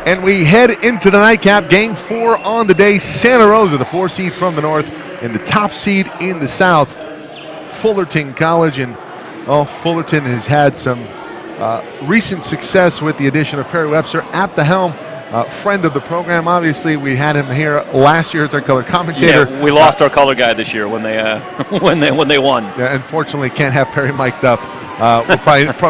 And we head into the nightcap. Game 4 on the day. Santa Rosa, the 4 seed from the north, and the top seed in the south, Fullerton College. And Fullerton has had some recent success with the addition of Perry Webster at the helm. Friend of the program, obviously. We had him here last year as our color commentator. Yeah, we lost our color guy this year when they when they won. Yeah, unfortunately, can't have Perry mic'd up. We'll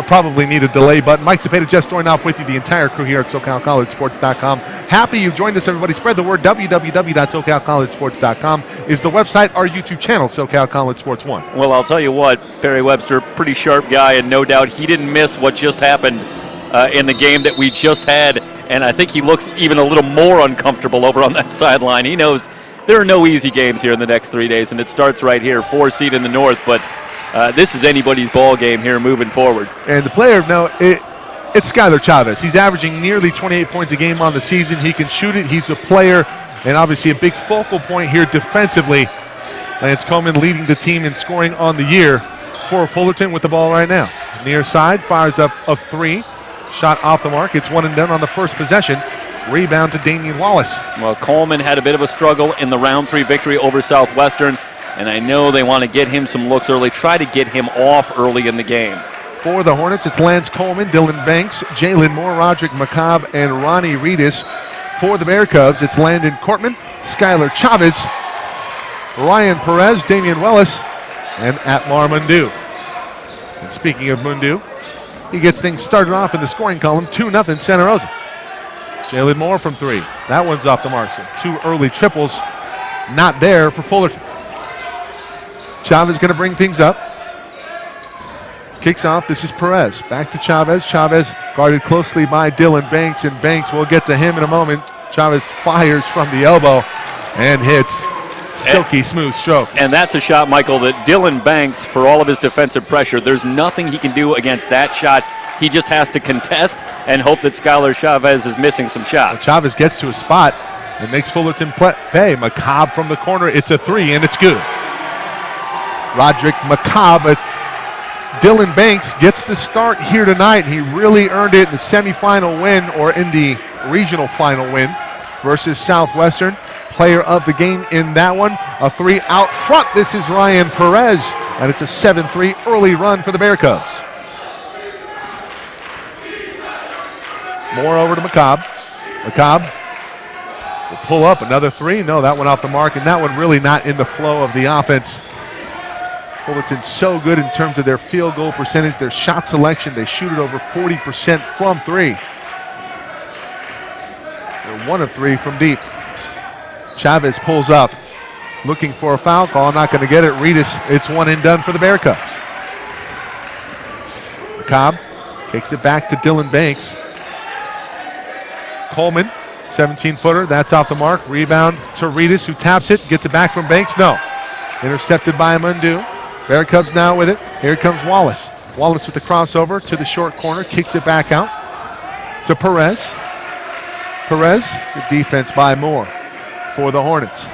probably need a delay button. Mike Cepeda just joined off with you, the entire crew here at SoCalCollegeSports.com. Happy you've joined us, everybody. Spread the word. www.SoCalCollegeSports.com is the website. Our YouTube channel, SoCal College Sports 1. Well, I'll tell you what, Perry Webster, pretty sharp guy, and no doubt he didn't miss what just happened in the game that we just had. And I think he looks even a little more uncomfortable over on that sideline. He knows there are no easy games here in the next 3 days, and it starts right here, 4 seed in the north. But this is anybody's ball game here moving forward. And the player, it's Skylar Chavez. He's averaging nearly 28 points a game on the season. He can shoot it. He's a player, and obviously a big focal point here defensively. Lance Coleman leading the team in scoring on the year for Fullerton with the ball right now. Near side, fires up a 3. Shot off the mark. It's 1 and done on the first possession. Rebound to Damian Wallace. Well, Coleman had a bit of a struggle in the round 3 victory over Southwestern, and I know they want to get him some looks early, try to get him off early in the game. For the Hornets, it's Lance Coleman, Dylan Banks, Jalen Moore, Roderick McCobb, and Ronnie Reedus. For the Bear Cubs, it's Landon Cortman, Skylar Chavez, Ryan Perez, Damian Wellis, and Atmar Mundu. And speaking of Mundu, he gets things started off in the scoring column, 2-0 Santa Rosa. Jalen Moore from 3. That one's off the mark. So 2 early triples, not there for Fullerton. Chavez going to bring things up. Kicks off. This is Perez. Back to Chavez. Chavez guarded closely by Dylan Banks, and Banks will get to him in a moment. Chavez fires from the elbow and hits. Silky smooth stroke. And that's a shot, Michael, that Dylan Banks, for all of his defensive pressure, there's nothing he can do against that shot. He just has to contest and hope that Skylar Chavez is missing some shots. Well, Chavez gets to a spot and makes Fullerton pay. McCobb from the corner. It's a 3, and it's good. Roderick McCobb. Dylan Banks gets the start here tonight. He really earned it in the semifinal win, or in the regional final win versus Southwestern. Player of the game in that one. A 3 out front. This is Ryan Perez, and it's a 7-3 early run for the Bear Cubs. More over to McCobb. McCobb will pull up another 3. No, that one off the mark, and that one really not in the flow of the offense. Fullerton's so good in terms of their field goal percentage, their shot selection. They shoot it over 40% from 3. They're 1 of 3 from deep. Chavez pulls up, looking for a foul call. Not going to get it. Reedus, it's 1 and done for the Bear Cubs. McCobb takes it back to Dylan Banks. Coleman, 17-footer. That's off the mark. Rebound to Reedus, who taps it. Gets it back from Banks. No. Intercepted by Mundu. Bear Cubs now with it. Here comes Wallace. Wallace with the crossover to the short corner. Kicks it back out to Perez. Perez, good defense by Moore for the Hornets.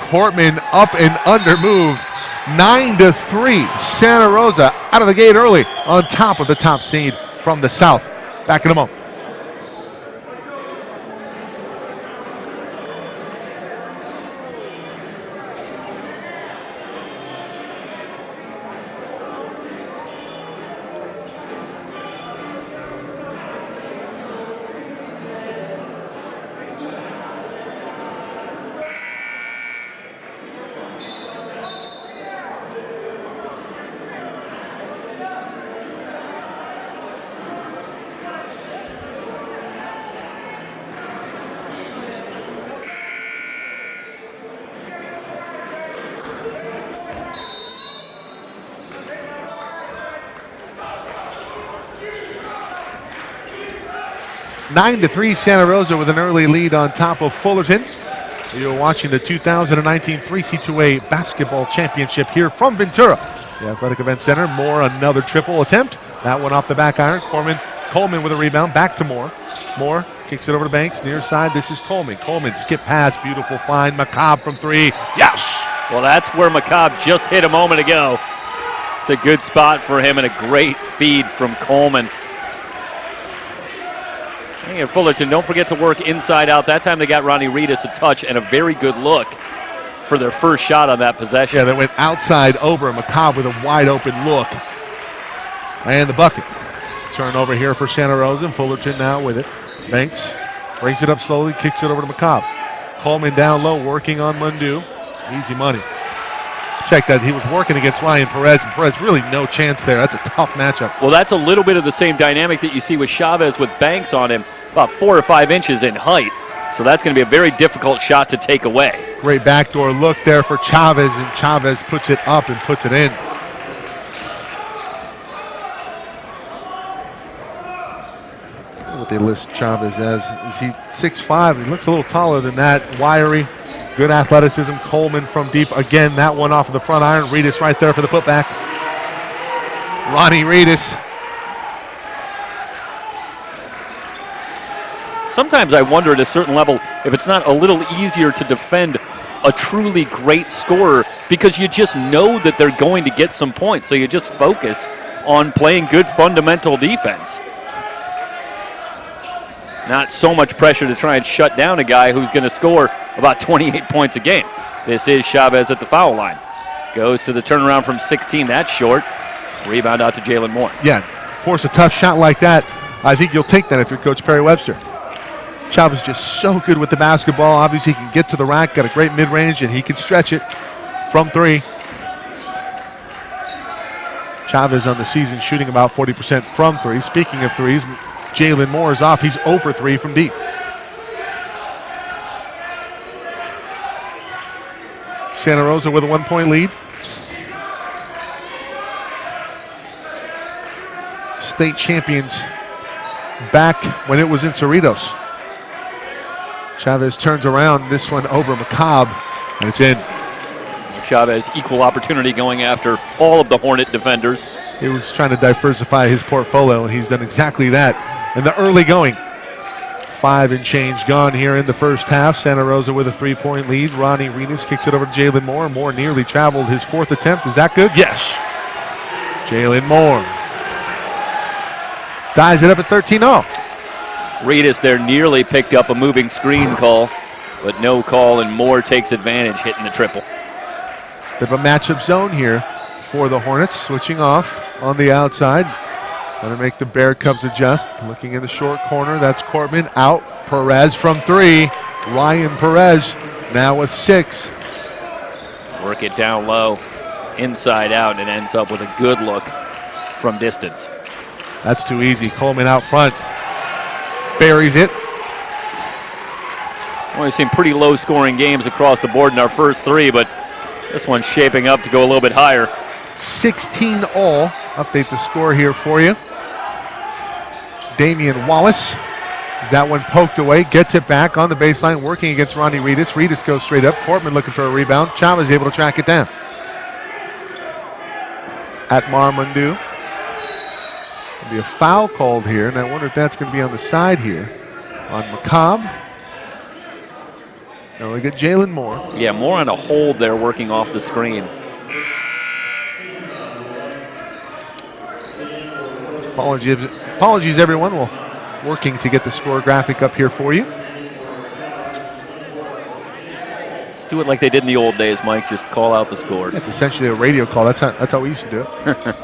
Cortman up and under moved. 9-3. Santa Rosa out of the gate early on top of the top seed from the south. Back in a moment. Nine to 3, Santa Rosa with an early lead on top of Fullerton. You're watching the 2019 3C2A Basketball Championship here from Ventura, the Athletic Event Center. Moore, another triple attempt. That one off the back iron. Coleman with a rebound. Back to Moore. Moore kicks it over to Banks. Near side, this is Coleman. Coleman skip pass. Beautiful find. McCobb from 3. Yes! Well, that's where McCobb just hit a moment ago. It's a good spot for him and a great feed from Coleman. And Fullerton, don't forget to work inside out. That time they got Ronnie Reedus a touch and a very good look for their first shot on that possession. Yeah, they went outside over McCobb with a wide open look. And the bucket. Turnover here for Santa Rosa. Fullerton now with it. Banks brings it up slowly, kicks it over to McCobb. Coleman down low, working on Mundu. Easy money. Check that. He was working against Ryan Perez, and Perez really no chance there. That's a tough matchup. Well, that's a little bit of the same dynamic that you see with Chavez with Banks on him, about 4 or 5 inches in height. So that's going to be a very difficult shot to take away. Great backdoor look there for Chavez, and Chavez puts it up and puts it in. What they list Chavez as. Is he 6'5"? He looks a little taller than that. Wiry, good athleticism. Coleman from deep. Again, that one off of the front iron. Reedus right there for the putback. Ronnie Reedus. Sometimes I wonder at a certain level if it's not a little easier to defend a truly great scorer because you just know that they're going to get some points. So you just focus on playing good fundamental defense. Not so much pressure to try and shut down a guy who's going to score about 28 points a game. This is Chavez at the foul line. Goes to the turnaround from 16. That's short. Rebound out to Jalen Moore. Yeah, force a tough shot like that. I think you'll take that if you're Coach Perry Webster. Chavez just so good with the basketball. Obviously, he can get to the rack, got a great mid-range, and he can stretch it from three. Chavez on the season shooting about 40% from three. Speaking of threes, Jalen Moore is off. He's 0 for 3 from deep. Santa Rosa with a 1-point lead. State champions back when it was in Cerritos. Chavez turns around, this one over McCobb, and it's in. Chavez, equal opportunity going after all of the Hornet defenders. He was trying to diversify his portfolio, and he's done exactly that. And the early going, 5 and change gone here in the first half. Santa Rosa with a 3-point lead. Ronnie Reedus kicks it over to Jalen Moore. Moore nearly traveled his 4th attempt. Is that good? Yes. Jalen Moore ties it up at 13-0. Reedus there nearly picked up a moving screen call, but no call, and Moore takes advantage, hitting the triple. Bit of a matchup zone here for the Hornets, switching off on the outside. Going to make the Bear Cubs adjust. Looking in the short corner, that's Cortman out. Perez from 3. Ryan Perez now with 6. Work it down low, inside out, and ends up with a good look from distance. That's too easy. Coleman out front. Buries it. We've seen pretty low scoring games across the board in our first 3, but this one's shaping up to go a little bit higher. 16 all. Update the score here for you. Damian Wallace. That one poked away, gets it back on the baseline, working against Ronnie Reedus. Reedus goes straight up. Portman looking for a rebound. Chavez able to track it down. Atmar Mundu. There'll be a foul called here, and I wonder if that's going to be on the side here on McCobb. Now we get Jalen Moore. Yeah, Moore on a hold there, working off the screen. Apologies, everyone. We're working to get the score graphic up here for you. Let's do it like they did in the old days, Mike. Just call out the score. It's essentially a radio call. That's how we used to do it.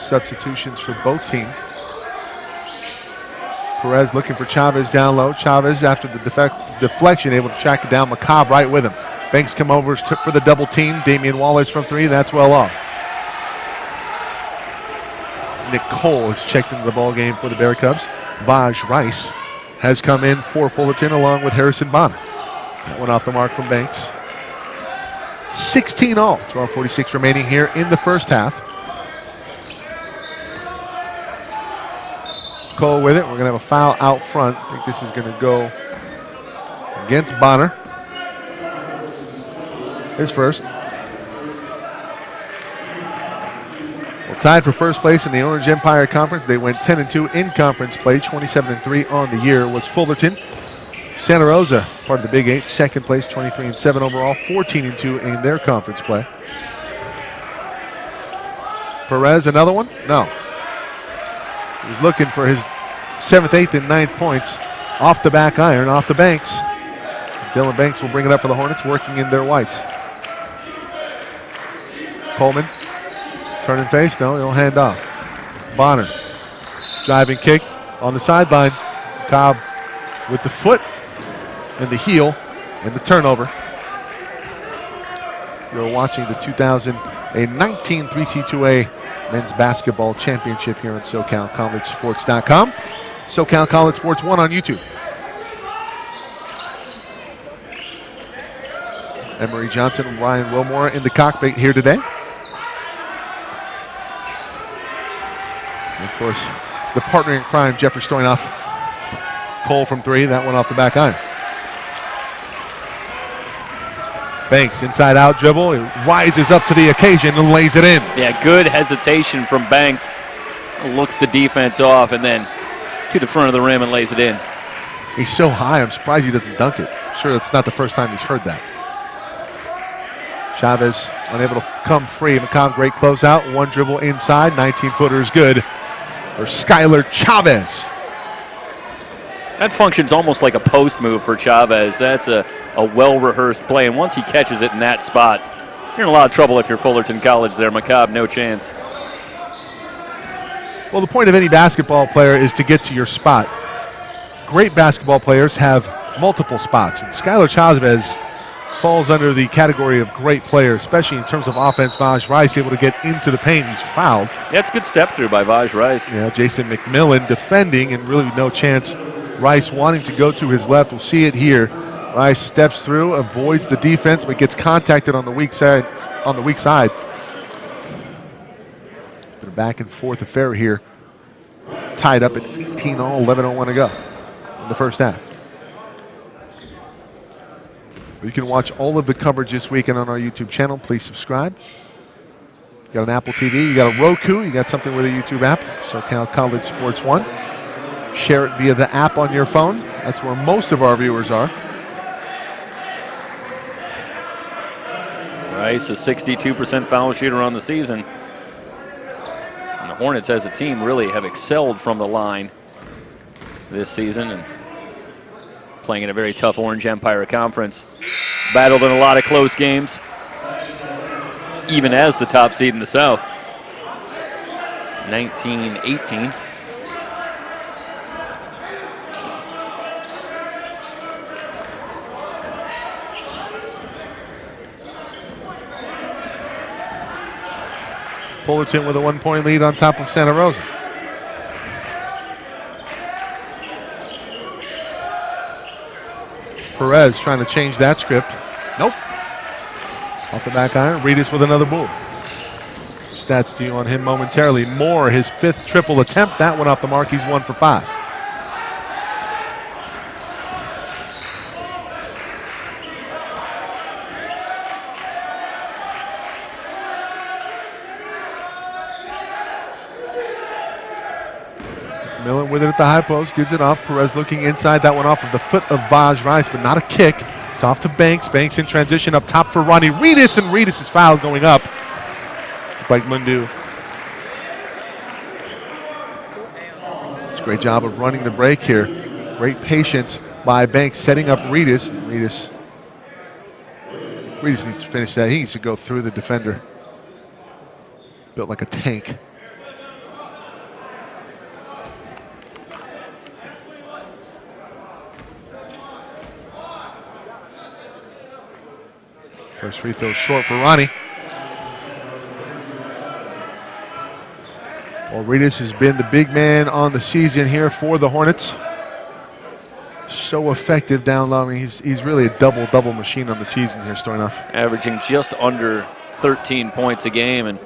Substitutions for both teams. Perez looking for Chavez down low. Chavez, after the deflection, able to track it down. McCobb right with him. Banks come over for the double team. Damian Wallace from 3. That's well off. Nick Cole is checked into the ball game for the Bear Cubs. Vaj Rice has come in for Fullerton along with Harrison Bonner. That one off the mark from Banks. 16 all. 12:46 remaining here in the first half. Cole with it. We're going to have a foul out front. I think this is going to go against Bonner. His first. Well, tied for first place in the Orange Empire Conference. They went 10-2 in conference play. 27-3 on the year was Fullerton. Santa Rosa, part of the Big 8, second place, 23-7 overall, 14-2 in their conference play. Perez, another one? No. He was looking for his 7th, 8th, and 9th points off the back iron, off the Banks. Dylan Banks will bring it up for the Hornets, working in their whites. Coleman, turn and face, no, he'll hand off. Bonner, driving kick on the sideline. Cobb with the foot and the heel and the turnover. You're watching the 2019 3C2A Men's Basketball Championship here on SoCalCollegeSports.com. SoCal College Sports 1 on YouTube. Emery Johnson and Ryan Wilmore in the cockpit here today. And of course, the partner in crime, Jeffrey Stoynoff. Cole from 3, that one off the back iron. Banks, inside out dribble, he rises up to the occasion and lays it in. Yeah, good hesitation from Banks. Looks the defense off and then to the front of the rim and lays it in. He's so high, I'm surprised he doesn't dunk it. Sure, it's not the first time he's heard that. Chavez unable to come free. McCobb, great closeout. One dribble inside. 19-footer is good for Skylar Chavez. That functions almost like a post move for Chavez. That's a well-rehearsed play, and once he catches it in that spot, you're in a lot of trouble if you're Fullerton College there. McCobb, no chance. Well, the point of any basketball player is to get to your spot. Great basketball players have multiple spots, and Skylar Chavez falls under the category of great player, especially in terms of offense. Vaj Rice able to get into the paint. He's fouled. That's a good step through by Vaj Rice. Yeah, Jason McMillan defending, and really no chance. Rice wanting to go to his left. We'll see it here. Rice steps through, avoids the defense, but gets contacted on the weak side. Been a back and forth affair here. Tied up at 18-all, 11:01 to go in the first half. You can watch all of the coverage this weekend on our YouTube channel. Please subscribe. You got an Apple TV, you got a Roku, you got something with a YouTube app, SoCal College Sports 1. Share it via the app on your phone. That's where most of our viewers are. Rice, a 62% foul shooter on the season. And the Hornets as a team really have excelled from the line this season and playing in a very tough Orange Empire conference. Battled in a lot of close games, even as the top seed in the South. 19-18. Fullerton with a 1-point lead on top of Santa Rosa. Perez trying to change that script. Nope. Off the back iron. Reedus with another move. Stats to you on him momentarily. Moore, his 5th triple attempt. That one off the mark. He's 1 for 5. Millen with it at the high post, gives it off. Perez looking inside, that one off of the foot of Vaj Rice, but not a kick. It's off to Banks. Banks in transition up top for Ronnie Reedus, and Reedus is fouled going up. Like Mundu. It's a great job of running the break here. Great patience by Banks setting up Reedus. Reedus needs to finish that. He needs to go through the defender. Built like a tank. First free throw short for Ronnie. Well, Reedus has been the big man on the season here for the Hornets. So effective down low. I mean, he's really a double machine on the season here, Stoynoff. Averaging just under 13 points a game, and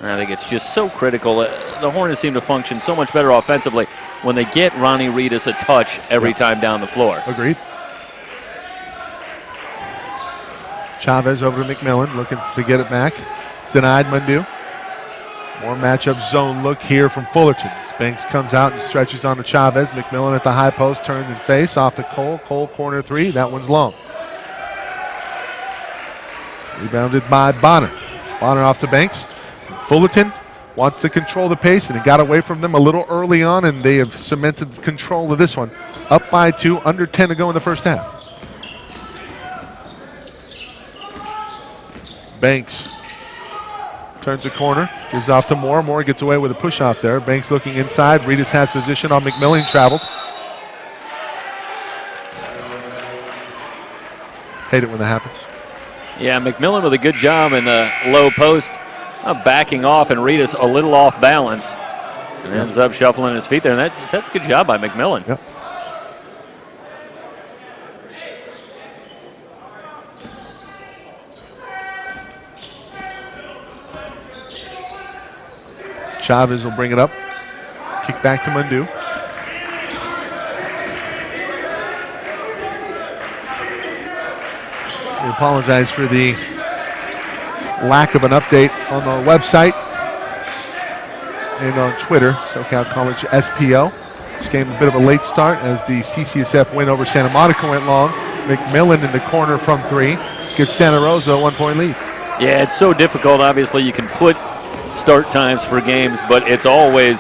I think it's just so critical. The Hornets seem to function so much better offensively when they get Ronnie Reedus a touch every time down the floor. Agreed. Chavez over to McMillan, looking to get it back. It's denied, Mundu. More matchup zone look here from Fullerton. Banks comes out and stretches on to Chavez. McMillan at the high post, turns and face off to Cole. Cole corner 3, that one's long. Rebounded by Bonner. Bonner off to Banks. Fullerton wants to control the pace, and it got away from them a little early on, and they have cemented control of this one. Up by 2, under 10 to go in the first half. Banks turns the corner, gives off to Moore. Moore gets away with a push-off there. Banks looking inside. Reedus has position on McMillan, traveled. Hate it when that happens. Yeah, McMillan with a good job in the low post, backing off, and Reedus a little off balance. And ends up shuffling his feet there, and that's a good job by McMillan. Yep. Chavez will bring it up. Kick back to Mundu. We apologize for the lack of an update on our website and on Twitter, SoCal College SPO. This game a bit of a late start as the CCSF win over Santa Monica went long. McMillan in the corner from 3 gives Santa Rosa a 1-point lead. Yeah, it's so difficult. Obviously, you can put start times for games, but it's always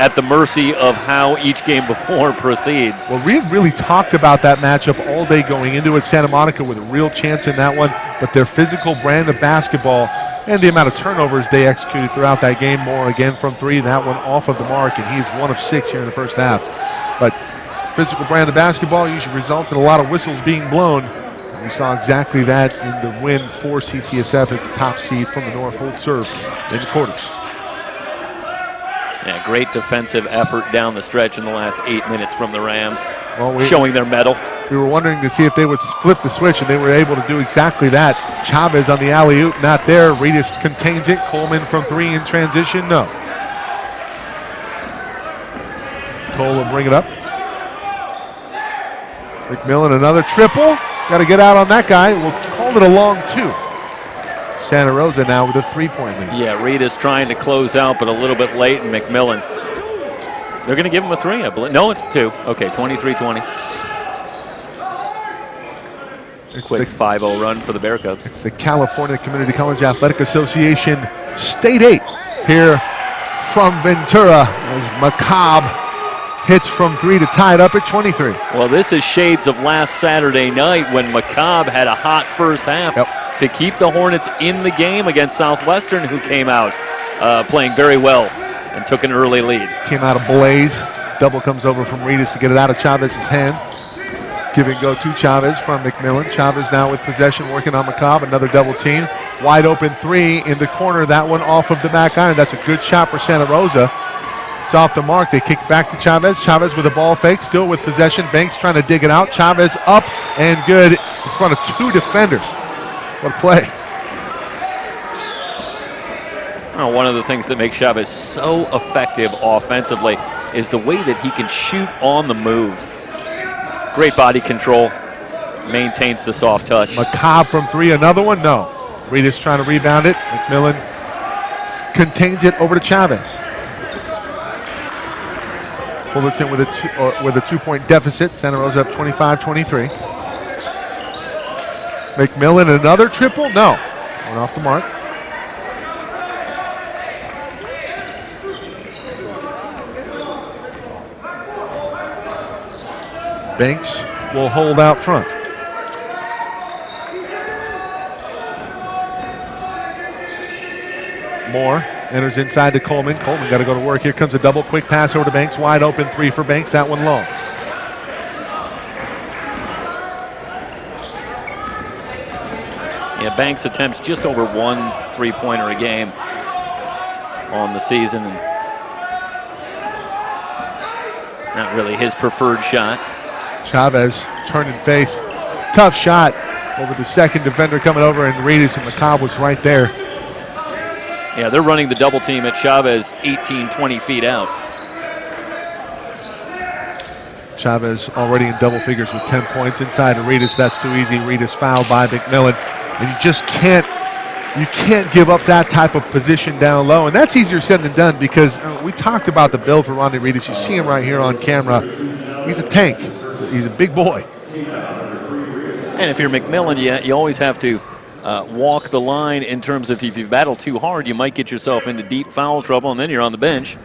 at the mercy of how each game before proceeds. Well, we really talked about that matchup all day going into it. Santa Monica with a real chance in that one, but their physical brand of basketball and the amount of turnovers they executed throughout that game. Moore again from 3, that one off of the mark, and he's 1 of 6 here in the first half. But physical brand of basketball usually results in a lot of whistles being blown. We saw exactly that in the win for CCSF as the top seed from the North. Full serve in the quarters. Yeah, great defensive effort down the stretch in the last 8 minutes from the Rams, well, showing their mettle. We were wondering to see if they would flip the switch, and they were able to do exactly that. Chavez on the alley-oop, not there. Reedus contains it. Coleman from 3 in transition, no. Cole will bring it up. McMillan, another triple. Got to get out on that guy. We'll call it a long 2. Santa Rosa now with a 3-point lead. Yeah, Reedus trying to close out, but a little bit late, and McMillan. They're going to give him a 3, I believe. No, it's 2. Okay, 23-20. Quick 5-0 run for the Bear Cubs. It's the California Community College Athletic Association State 8 here from Ventura as McCobb hits from 3 to tie it up at 23. Well, this is shades of last Saturday night when McCobb had a hot first half to keep the Hornets in the game against Southwestern, who came out playing very well and took an early lead. Came out of blaze. Double comes over from Reedus to get it out of Chavez's hand. Give and go to Chavez from McMillan. Chavez now with possession, working on McCobb. Another double team. Wide open 3 in the corner. That one off of the back iron. That's a good shot for Santa Rosa. It's off the mark. They kick back to Chavez. Chavez with a ball fake, still with possession. Banks trying to dig it out. Chavez up and good in front of 2 defenders. What a play. Well, one of the things that makes Chavez so effective offensively is the way that he can shoot on the move. Great body control. Maintains the soft touch. McCobb from 3, another one? No. Reedus trying to rebound it. McMillan contains it over to Chavez. Fullerton with a 2-point deficit. Santa Rosa up 25-23. McMillan, another triple? No. One off the mark. Banks will hold out front. Moore enters inside to Coleman. Coleman got to go to work. Here comes a double. Quick pass over to Banks. Wide open 3 for Banks. That one long. Yeah, Banks attempts just over 1 3-pointer a game on the season. And not really his preferred shot. Chavez turning face. Tough shot over the second defender coming over, and Reedus and McCobb was right there. Yeah, they're running the double team at Chavez 18, 20 feet out. Chavez already in double figures with 10 points inside to Reedus. That's too easy. Reedus fouled by McMillan. And you just can't give up that type of position down low. And that's easier said than done because we talked about the build for Ronnie Reedus. You see him right here on camera. He's a tank. He's a big boy. And if you're McMillan, you always have to walk the line in terms of if you battle too hard, you might get yourself into deep foul trouble, and then you're on the bench.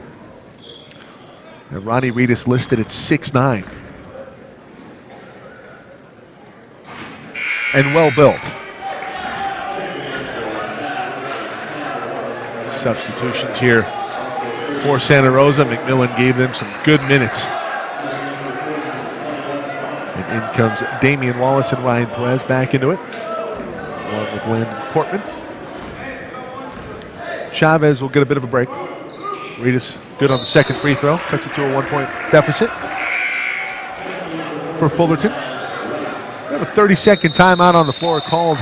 And Ronnie Reedus listed at 6'9". And well built. Substitutions here for Santa Rosa. McMillan gave them some good minutes. And in comes Damian Wallace and Ryan Perez back into it, along with Landon Portman. Chavez will get a bit of a break. Reedus good on the second free throw. Cuts it to a 1-point deficit for Fullerton. We have a 30-second timeout on the floor called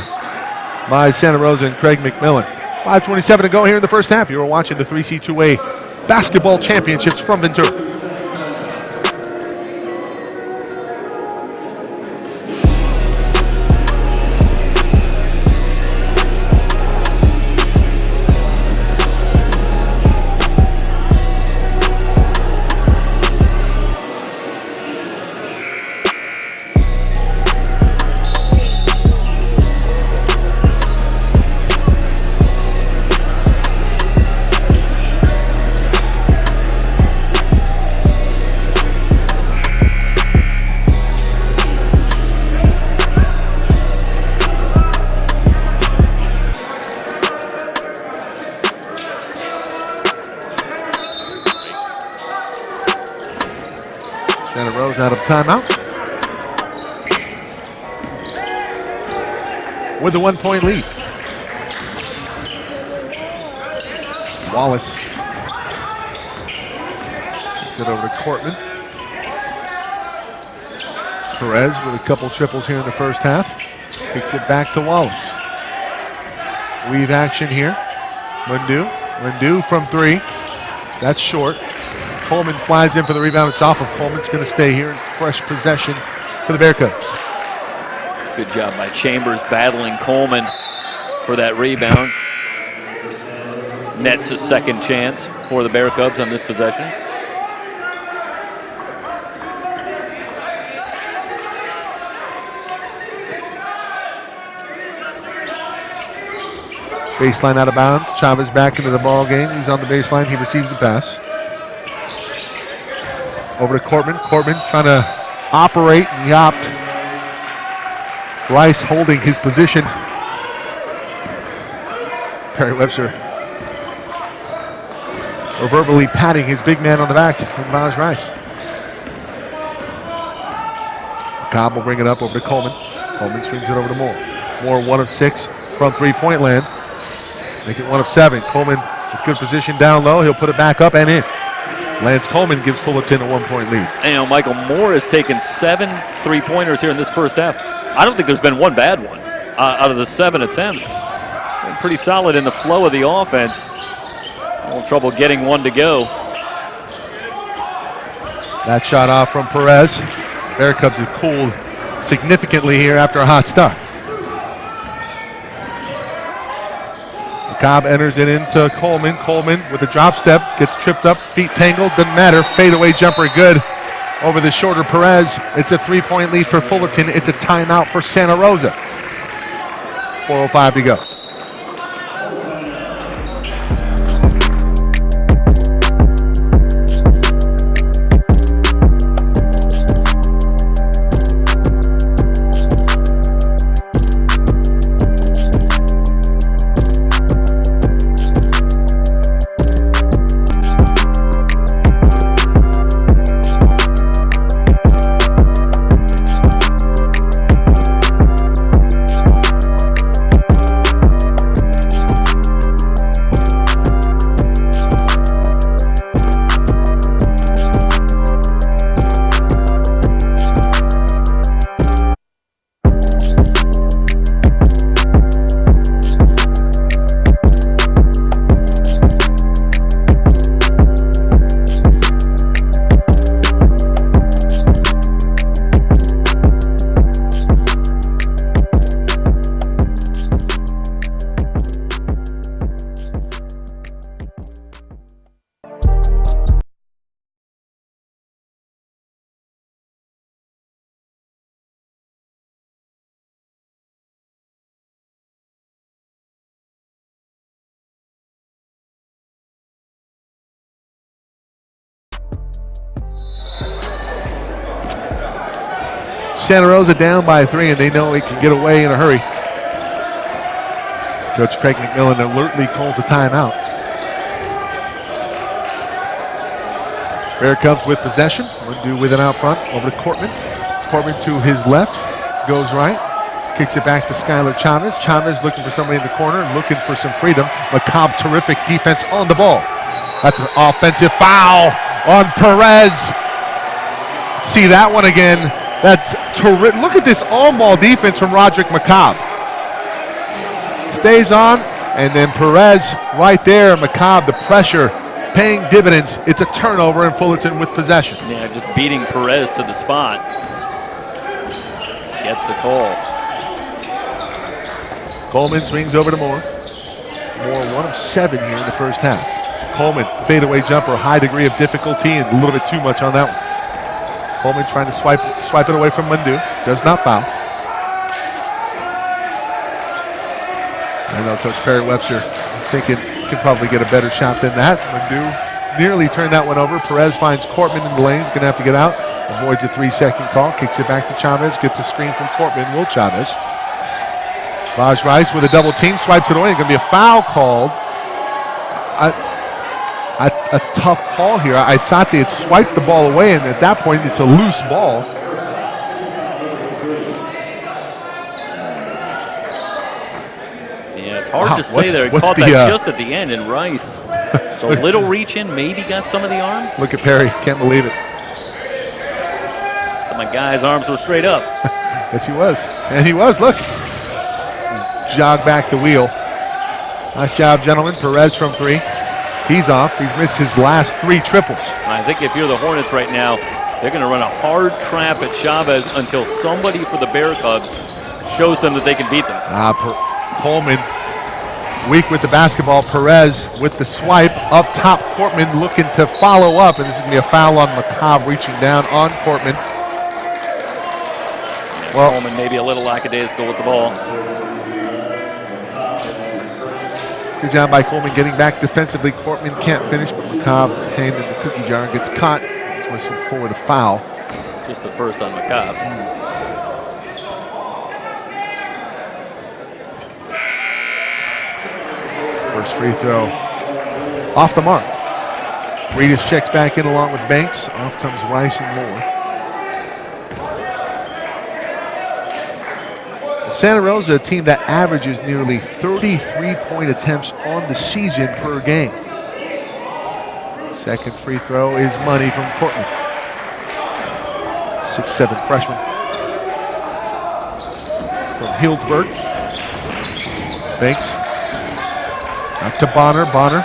by Santa Rosa and Craig McMillan. 5:27 to go here in the first half. You are watching the 3C2A Basketball Championships from Ventura. Santa Rosa out of timeout. With a 1-point lead. Wallace. Gets it over to Cortman. Perez with a couple triples here in the first half. Kicks it back to Wallace. Weave action here. Lindu from three. That's short. Coleman flies in for the rebound. It's off of Coleman. It's going to stay here in fresh possession for the Bear Cubs. Good job by Chambers battling Coleman for that rebound. Nets a second chance for the Bear Cubs on this possession. Baseline out of bounds. Chavez back into the ball game. He's on the baseline. He receives the pass. Over to Cortman. Cortman trying to operate and he opted. Rice holding his position. Perry Webster verbally patting his big man on the back. Vaj Rice. Cobb will bring it up over to Coleman. Coleman swings it over to Moore. Moore 1 of 6 from three-point land. Make it 1 of 7. Coleman with good position down low. He'll put it back up and in. Lance Coleman gives Fullerton a 1-point lead. And, you know, Michael Moore has taken 7 3-pointers here in this first half. I don't think there's been one bad one out of the 7 attempts. Been pretty solid in the flow of the offense. A little trouble getting one to go. That shot off from Perez. Bear Cubs have cooled significantly here after a hot start. Cobb enters it into Coleman. Coleman with a drop step, gets tripped up, feet tangled, doesn't matter. Fadeaway jumper good over the shorter Perez. It's a 3-point lead for Fullerton. It's a timeout for Santa Rosa. 4:05 to go. Santa Rosa down by 3, and they know it can get away in a hurry. Coach Craig McMillan alertly calls a timeout. Bear Cubs with possession. Mundu with it out front. Over to Cortman. Cortman to his left. Goes right. Kicks it back to Skylar Chavez. Chavez looking for somebody in the corner, looking for some freedom. McCobb, terrific defense on the ball. That's an offensive foul on Perez. See that one again. That's terrific. Look at this on-ball defense from Roderick McCobb. Stays on, and then Perez right there. McCobb, the pressure, paying dividends. It's a turnover, and Fullerton with possession. Yeah, just beating Perez to the spot. Gets the call. Coleman swings over to Moore. Moore 1 of 7 here in the first half. Coleman, fadeaway jumper, high degree of difficulty, and a little bit too much on that one. Coleman trying to swipe it away from Mundu. Does not foul. I know Coach Perry Webster thinking can probably get a better shot than that. Mundu nearly turned that one over. Perez finds Cortman in the lane. He's going to have to get out. Avoids a 3-second call. Kicks it back to Chavez. Gets a screen from Cortman. Will Chavez. Raj Rice with a double team. Swipes it away. It's going to be a foul called. A tough call here. I thought they had swiped the ball away, and at that point, it's a loose ball. Yeah, it's hard to say there. He caught that just at the end, and Rice, a little reach in, maybe got some of the arm. Look at Perry. Can't believe it. So my guy's arms were straight up. Yes, he was. And he was. Look. Jog back the wheel. Nice job, gentlemen. Perez from 3. He's off. He's missed his last 3 triples. I think if you're the Hornets right now, they're going to run a hard trap at Chavez until somebody for the Bear Cubs shows them that they can beat them. Coleman weak with the basketball. Perez with the swipe. Up top, Cortman looking to follow up, and this is going to be a foul on McCobb reaching down on Cortman. Well, Coleman maybe a little lackadaisical with the ball. Good job by Coleman getting back defensively. Cortman can't finish, but McCobb hand in the cookie jar and gets caught. It's whistled for the foul. Just the first on McCobb. First free throw off the mark. Reedus checks back in along with Banks. Off comes Rice and Moore. Santa Rosa, a team that averages nearly 33-point attempts on the season per game. Second free throw is money from Cortland. 6'7" freshman. From Healdsburg. Banks. Back to Bonner. Bonner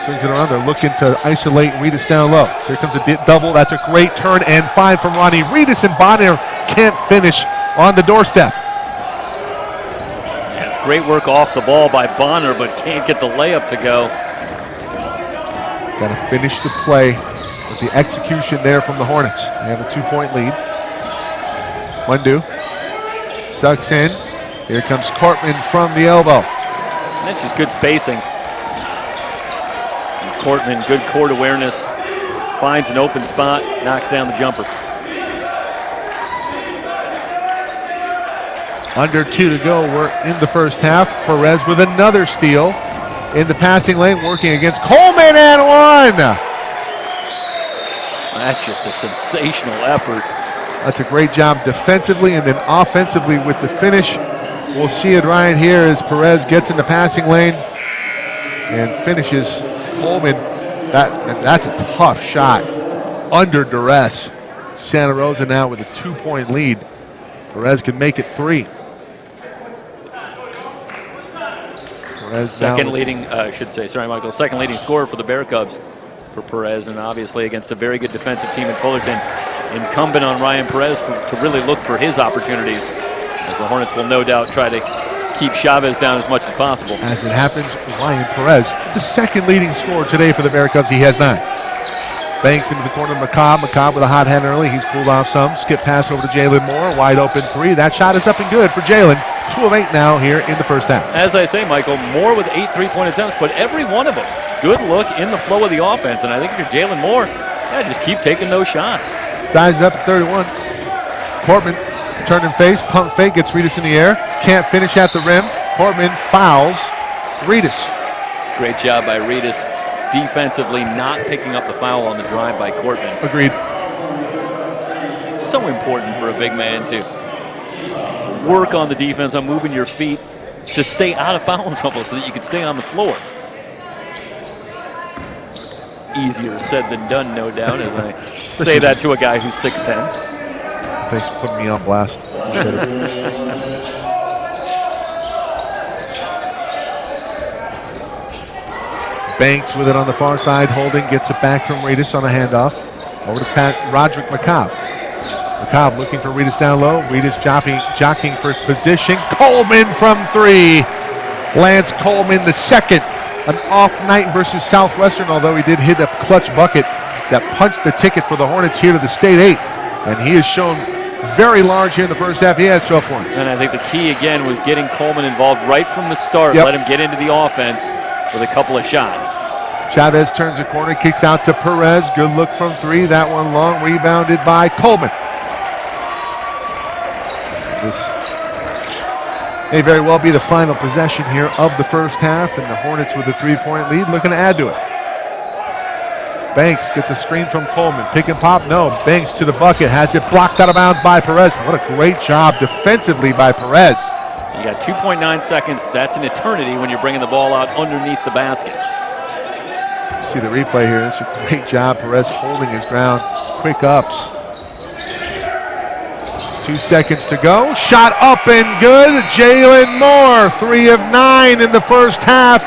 swings it around. They're looking to isolate Reedus down low. Here comes a double. That's a great turn and 5 from Ronnie. Reedus and Bonner can't finish on the doorstep. Great work off the ball by Bonner, but can't get the layup to go. Got to finish the play with the execution there from the Hornets. They have a 2-point lead. Mundu sucks in. Here comes Cortman from the elbow. And that's just good spacing. And Cortman, good court awareness, finds an open spot, knocks down the jumper. Under 2 to go. We're in the first half. Perez with another steal in the passing lane, working against Coleman and 1. That's just a sensational effort. That's a great job defensively, and then offensively with the finish. We'll see it right here as Perez gets in the passing lane and finishes Coleman. That's a tough shot under duress. Santa Rosa now with a 2-point lead. Perez can make it 3. Second leading scorer for the Bear Cubs for Perez, and obviously against a very good defensive team in Fullerton. Incumbent on Ryan Perez to really look for his opportunities, as the Hornets will no doubt try to keep Chavez down as much as possible. As it happens, Ryan Perez, the second leading scorer today for the Bear Cubs. He has 9. Banks into the corner, McCobb. McCobb with a hot hand early. He's cooled off some. Skip pass over to Jalen Moore. Wide open 3. That shot is up and good for Jalen. 2 of 8 now here in the first half. As I say, Michael, Moore with 8 3-point attempts, but every one of them good look in the flow of the offense. And I think if you're Jalen Moore, just keep taking those shots. Sized up at 31. Cortman Turn and face, pump fake, gets Reedus in the air. Can't finish at the rim. Portman fouls Reedus. Great job by Reedus defensively, not picking up the foul on the drive by Cortman. Agreed. So important for a big man to work on the defense, on moving your feet to stay out of foul trouble so that you can stay on the floor. Easier said than done, no doubt, as I say that to a guy who's 6'10". Thanks for putting me on blast. Banks with it on the far side, holding, gets it back from Reedus on a handoff. Over to Roderick McCobb. McCobb looking for Reedus down low. Reedus jockeying for position. Coleman from 3. Lance Coleman the second. An off night versus Southwestern, although he did hit a clutch bucket that punched the ticket for the Hornets here to the State 8. And he has shown very large here in the first half. He has 12 points. And I think the key again was getting Coleman involved right from the start. Let him get into the offense with a couple of shots. Chavez turns the corner, kicks out to Perez. Good look from 3. That one long, rebounded by Coleman. This may very well be the final possession here of the first half, and the Hornets with a 3-point lead looking to add to it. Banks gets a screen from Coleman. Pick and pop, no. Banks to the bucket, has it blocked out of bounds by Perez. What a great job defensively by Perez. You got 2.9 seconds. That's an eternity when you're bringing the ball out underneath the basket. See the replay here. It's a great job. Perez holding his ground. Quick ups. 2 seconds to go. Shot up and good. Jalen Moore, 3 of 9 in the first half.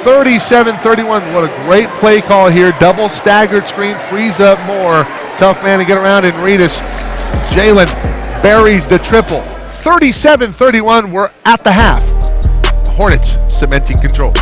37-31. What a great play call here. Double staggered screen, frees up Moore. Tough man to get around in Reedus. Jalen buries the triple. 37-31. We're at the half. Hornets cementing control.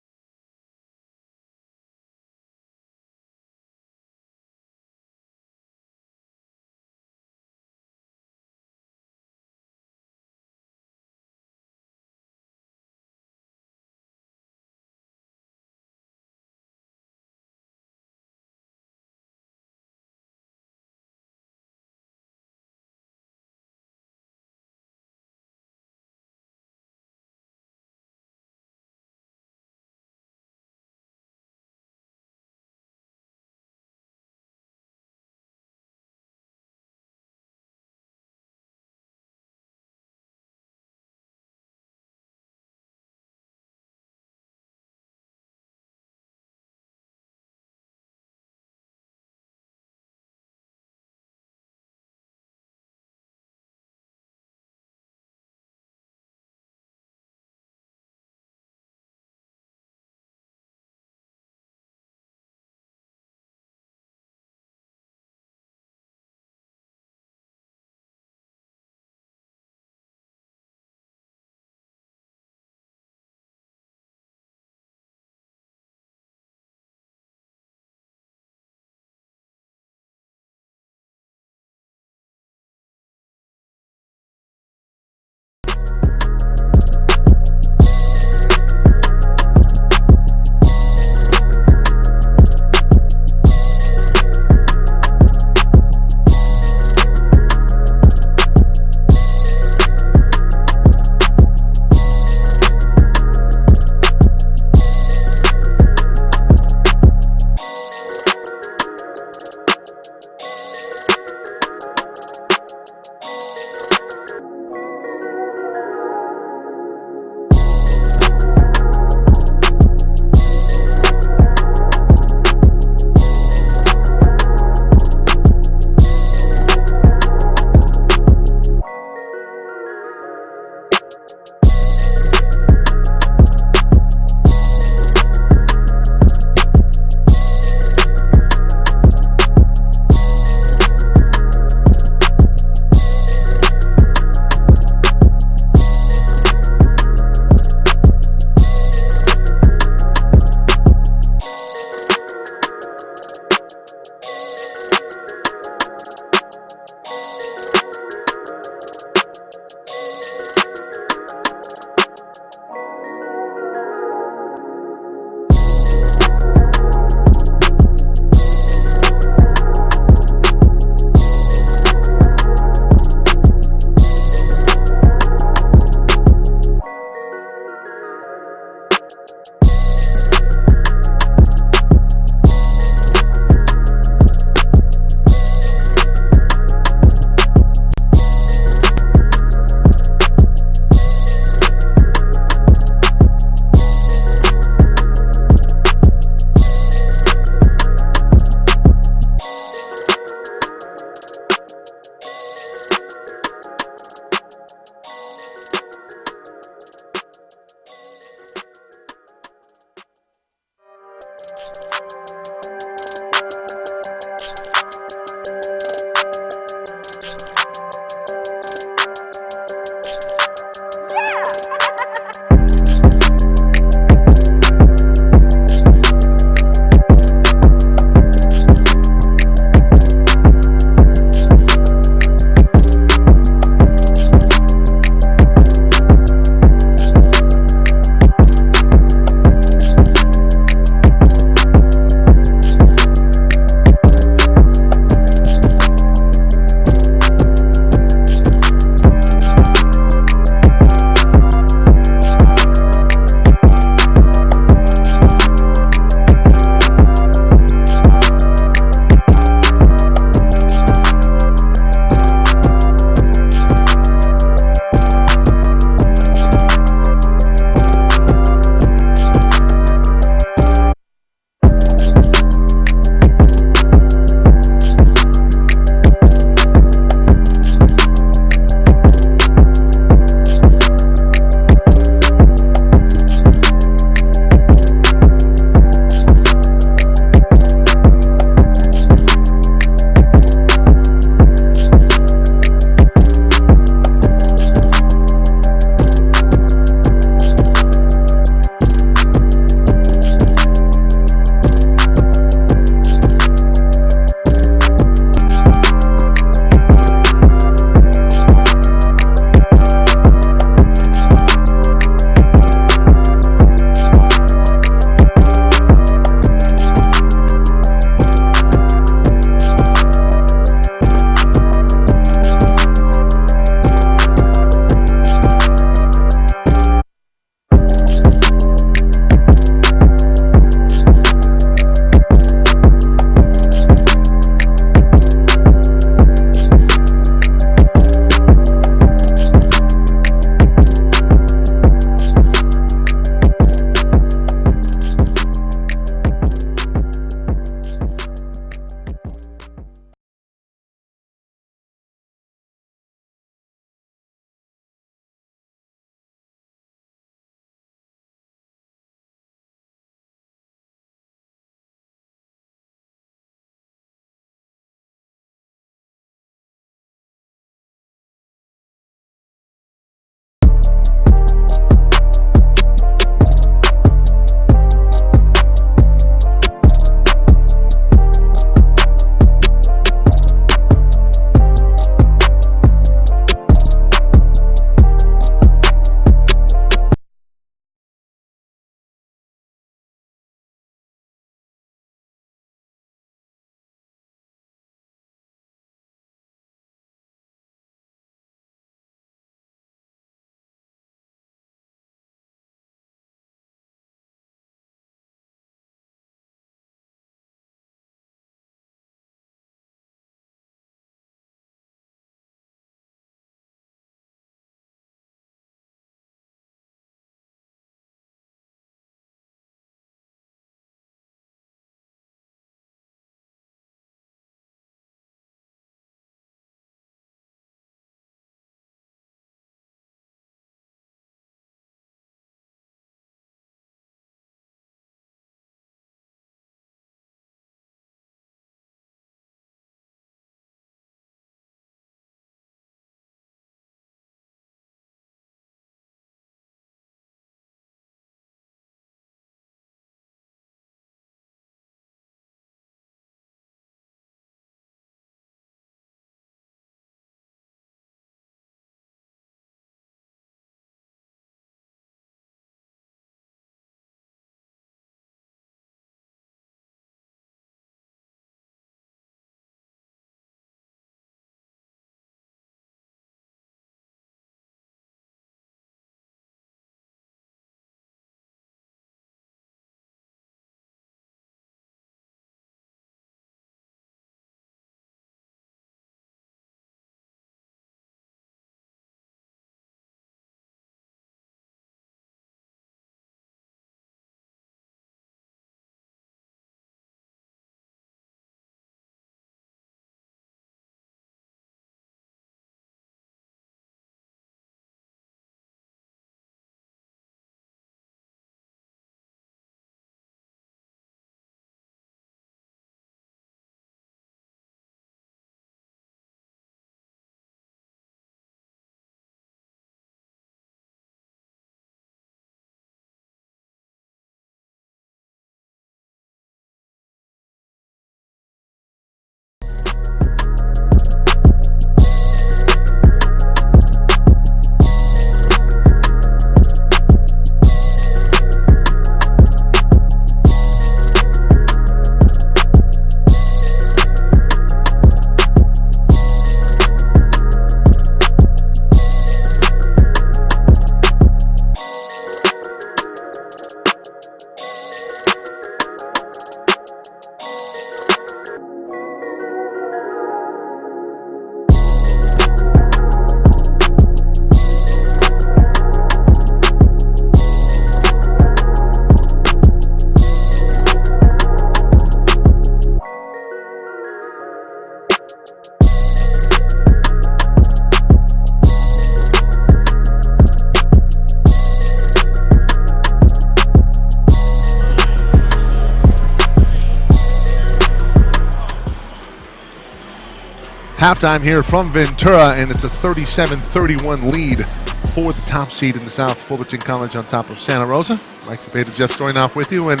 Halftime here from Ventura, and it's a 37-31 lead for the top seed in the South, Fullerton College on top of Santa Rosa. Mike Cepeda, Jeff Stoynoff with you. And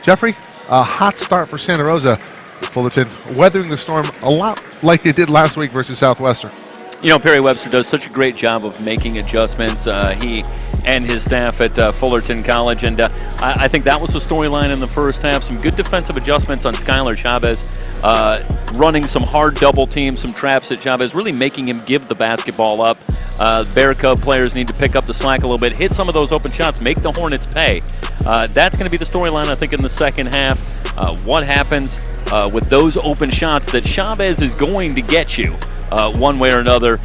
Jeffrey, a hot start for Santa Rosa. Fullerton weathering the storm a lot like they did last week versus Southwestern. You know, Perry Webster does such a great job of making adjustments. He and his staff at Fullerton College, and I think that was the storyline in the first half. Some good defensive adjustments on Skylar Chavez, running some hard double teams, some traps at Chavez, really making him give the basketball up. Bear Cub players need to pick up the slack a little bit, hit some of those open shots, make the Hornets pay. That's going to be the storyline, I think, in the second half. What happens with those open shots that Chavez is going to get you one way or another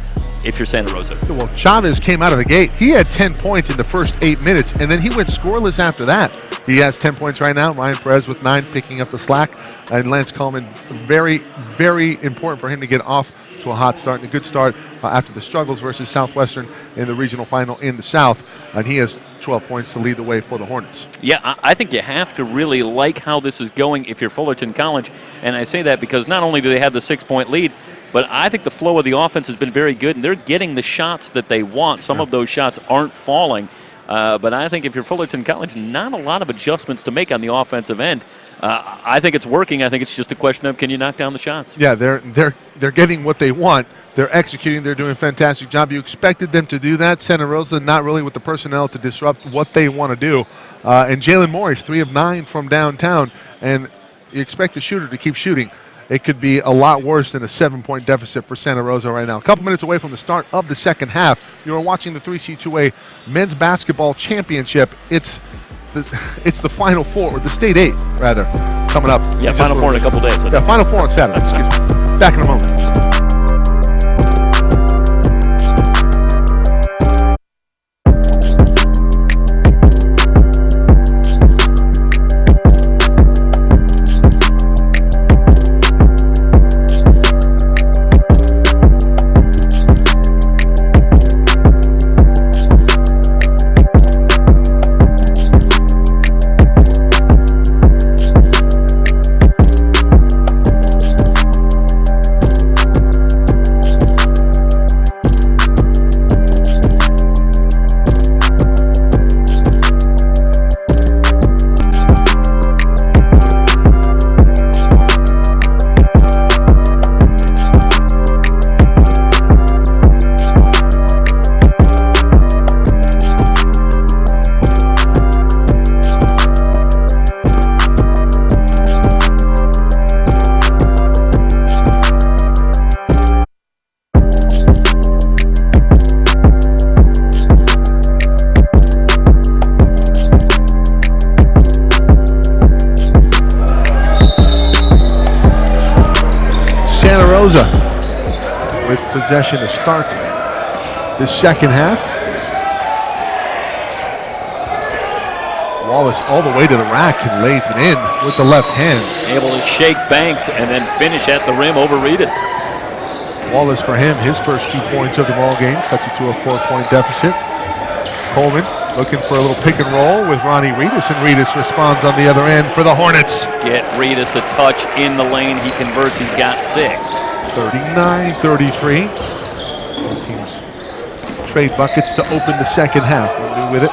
if you're Santa Rosa. Well, Chavez came out of the gate. He had 10 points in the first 8 minutes, and then he went scoreless after that. He has 10 points right now. Ryan Perez with 9 picking up the slack. And Lance Coleman, very, very important for him to get off to a hot start and a good start after the struggles versus Southwestern in the regional final in the South. And he has 12 points to lead the way for the Hornets. Yeah, I think you have to really like how this is going if you're Fullerton College. And I say that because not only do they have the 6-point lead, but I think the flow of the offense has been very good, and they're getting the shots that they want. Some of those shots aren't falling. But I think if you're Fullerton College, not a lot of adjustments to make on the offensive end. I think it's working. I think it's just a question of, can you knock down the shots? Yeah, they're getting what they want. They're executing. They're doing a fantastic job. You expected them to do that. Santa Rosa not really with the personnel to disrupt what they want to do. And Jalen Morris, 3 of 9 from downtown, and you expect the shooter to keep shooting. It could be a lot worse than a 7-point deficit for Santa Rosa right now. A couple minutes away from the start of the second half. You are watching the 3C2A Men's Basketball Championship. It's the Final Four, or the State 8, rather, coming up. Yeah, Final Four in a couple days. Yeah, Final Four on Saturday. Excuse me. Back in a moment. Rosa with possession to start the second half. Wallace all the way to the rack and lays it in with the left hand. Able to shake Banks and then finish at the rim over Reedus. Wallace for him, his first 2 points of the ball game, cuts it to a 4-point deficit. Coleman looking for a little pick and roll with Ronnie Reedus, and Reedus responds on the other end for the Hornets. Get Reedus a touch in the lane. He converts. He's got 6. 39-33. Both teams trade buckets to open the second half. We'll do with it.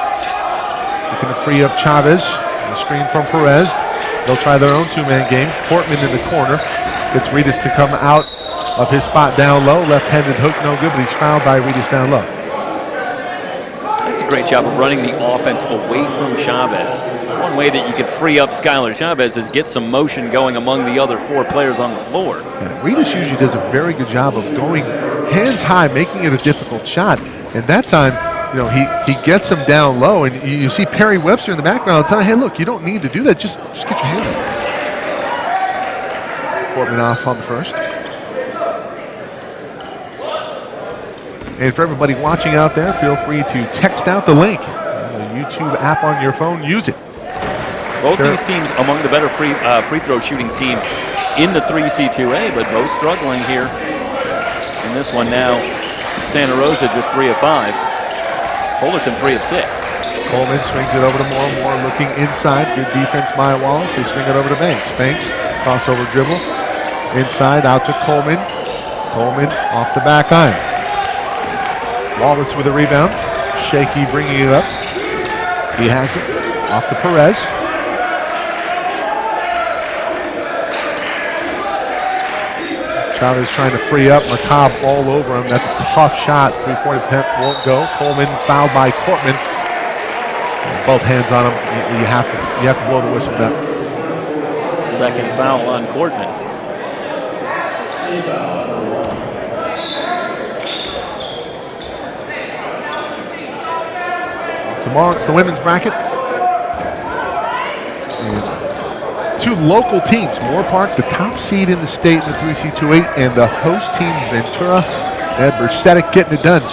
Looking to free up Chavez. A screen from Perez. They'll try their own 2-man game. Portman in the corner. Gets Reedus to come out of his spot down low. Left-handed hook, no good, but he's fouled by Reedus down low. That's a great job of running the offense away from Chavez. One way that you could free up Skylar Chavez is get some motion going among the other 4 players on the floor. Yeah, Reedus usually does a very good job of going hands high, making it a difficult shot. And that time, you know, he gets him down low, and you see Perry Webster in the background telling, hey, look, you don't need to do that. Just get your hands up. Portman off on the first. And for everybody watching out there, feel free to text out the link. The YouTube app on your phone, use it. Both these teams among the better free throw shooting teams in the 3C2A, but both struggling here. In this one now, Santa Rosa just 3 of 5. Fullerton 3 of 6. Coleman swings it over to Moore. Looking inside. Good defense by Wallace. They swing it over to Banks. Banks, crossover dribble. Inside, out to Coleman. Coleman off the back iron. Wallace with a rebound. Shaky bringing it up. He has it. Off to Perez. Chavez trying to free up. McCobb all over him. That's a tough shot. Three-point attempt won't go. Coleman fouled by Cortman. Both hands on him. You have to blow the whistle down. Second foul on Cortman. Tomorrow it's the women's bracket. And two local teams, Moore Park, the top seed in the state in the 3C28, and the host team, Ventura. Ed Bersetic getting it done.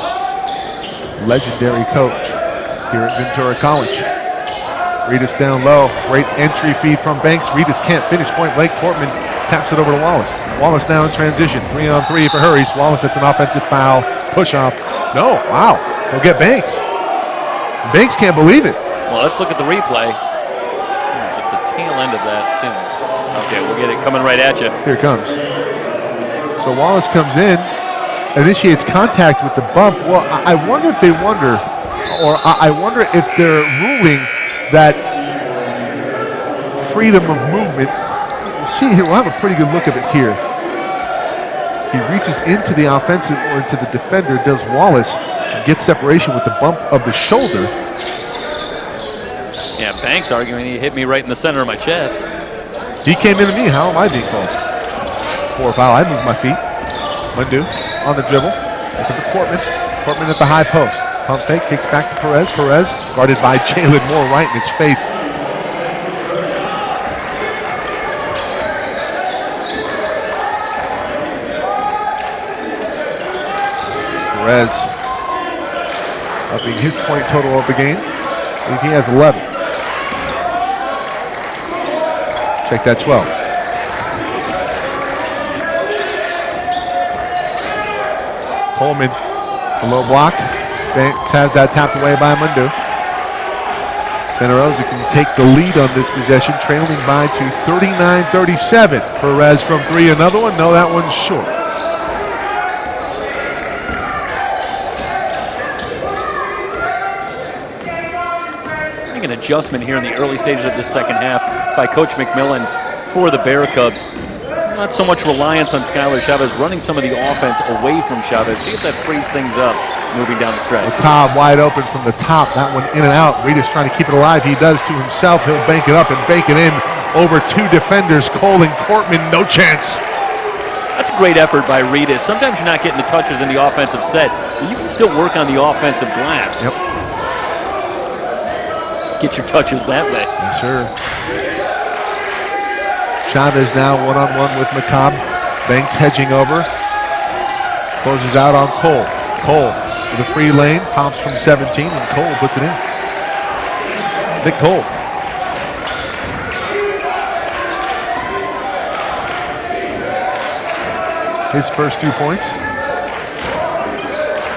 Legendary coach here at Ventura College. Reedus down low. Great entry feed from Banks. Reedus can't finish point blank. Cortman taps it over to Wallace. Wallace now in transition. 3-on-3 for Hurries. Wallace, that's an offensive foul. Push off. No, wow. He'll get Banks. Banks can't believe it. Well, let's look at the replay. Just the tail end of that, too. Okay, we'll get it coming right at you. Here it comes. So Wallace comes in, initiates contact with the bump. Well, I wonder if they wonder, or I wonder if they're ruling that freedom of movement. See here, we'll have a pretty good look of it here. He reaches into the offensive or into the defender, does Wallace, gets separation with the bump of the shoulder. Yeah, Banks arguing he hit me right in the center of my chest. He came into me, how am I being called? For a foul, I moved my feet. Mundu on the dribble, looking for Cortman. Cortman at the high post. Pump fake, kicks back to Perez. Perez guarded by Jalen Moore right in his face. Perez upping his point total of the game. I think he has 11. Check that 12. Coleman, the low block. Banks has that tapped away by Mundu. Santa Rosa can take the lead on this possession, trailing by to 39-37. Perez from three, another one. No, that one's short. An adjustment here in the early stages of the second half by Coach McMillan for the Bear Cubs. Not so much reliance on Skylar Chavez, running some of the offense away from Chavez. See if that frees things up moving down the stretch. Cobb wide open from the top. That one in and out. Reedus trying to keep it alive. He does to himself. He'll bank it up and bank it in over two defenders. Cole and Cortman, no chance. That's a great effort by Reedus. Sometimes you're not getting the touches in the offensive set, but you can still work on the offensive glass. Yep. Get your touches that way. Yes, sir. Chavez now one-on-one with McCobb. Banks hedging over. Closes out on Cole. Cole with a free lane. Pops from 17, and Cole puts it in. Nick Cole. His first 2 points.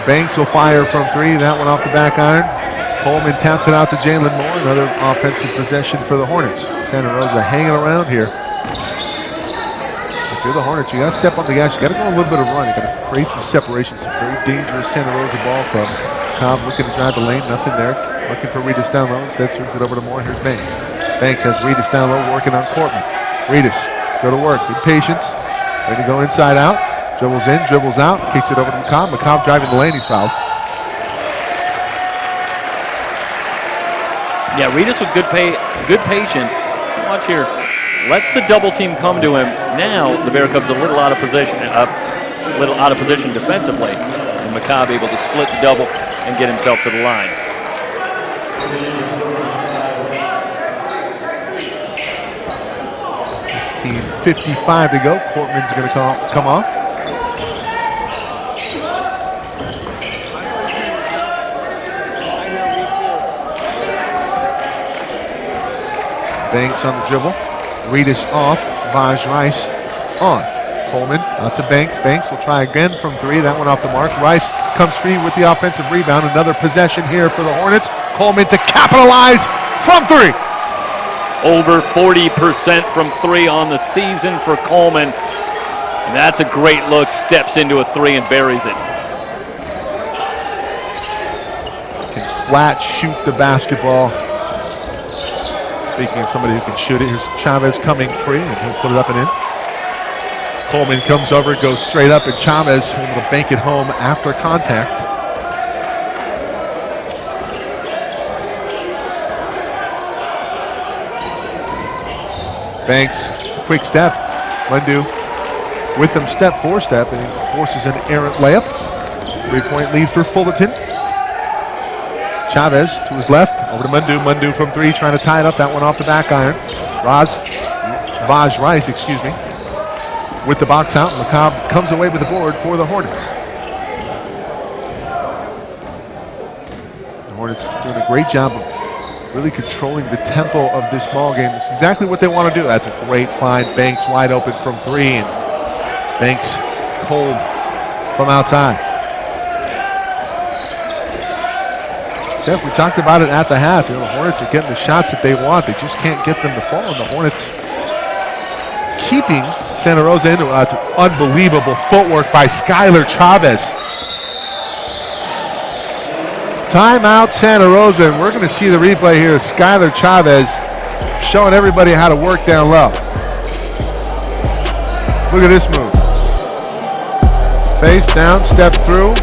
Banks will fire from three. That one off the back iron. Coleman taps it out to Jalen Moore. Another offensive possession for the Hornets. Santa Rosa hanging around here. If you're the Hornets, you got to step on the gas. You got to go a little bit of run. You got to create some separation. Some very dangerous Santa Rosa ball club. Cobb looking to drive the lane. Nothing there. Looking for Reedus down low. Instead swings it over to Moore. Here's Banks. Banks has Reedus down low, working on Cortman. Reedus, go to work. Good patience. Ready to go inside out. Dribbles in, dribbles out. Kicks it over to McCobb. McCobb driving the lane. He's fouled. Yeah, Reedus with good patience. Watch here. Lets the double team come to him. Now the Bear Cubs a little out of position defensively. And McCobb able to split the double and get himself to the line. 15:55 to go. Cortman's going to come off. Banks on the dribble. Reedus off. Vaj Rice on. Coleman out to Banks. Banks will try again from three. That one off the mark. Rice comes free with the offensive rebound. Another possession here for the Hornets. Coleman to capitalize from three. Over 40% from three on the season for Coleman. And that's a great look. Steps into a three and buries it. Can flat shoot the basketball. Speaking of somebody who can shoot it, here's Chavez coming free, and he'll put it up and in. Coleman comes over, goes straight up, and Chavez able to bank it home after contact. Banks, quick step. Mundu with them step, four-step, and he forces an errant layup. 3-point lead for Fullerton. Chavez to his left, over to Mundu. Mundu from three, trying to tie it up. That one off the back iron. Vaj Rice, with the box out. McCobb comes away with the board for the Hornets. The Hornets doing a great job of really controlling the tempo of this ball game. It's exactly what they want to do. That's a great find. Banks wide open from three, and Banks cold from outside. Jeff, we talked about it at the half. The Hornets are getting the shots that they want. They just can't get them to fall. And the Hornets keeping Santa Rosa into it. It's unbelievable footwork by Skylar Chavez. Timeout Santa Rosa, and we're going to see the replay here of Skylar Chavez showing everybody how to work down low. Look at this move. Face down, step through,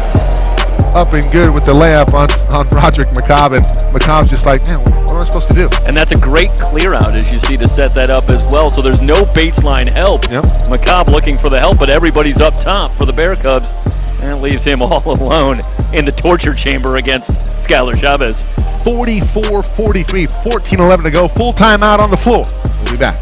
up and good with the layup on Roderick McCobb, and McCobb's just like, man, what am I supposed to do? And that's a great clear out, as you see, to set that up as well, so there's no baseline help. Yep. McCobb looking for the help, but everybody's up top for the Bear Cubs, and it leaves him all alone in the torture chamber against Skylar Chavez. 44-43, 14-11 to go, full timeout on the floor. We'll be back.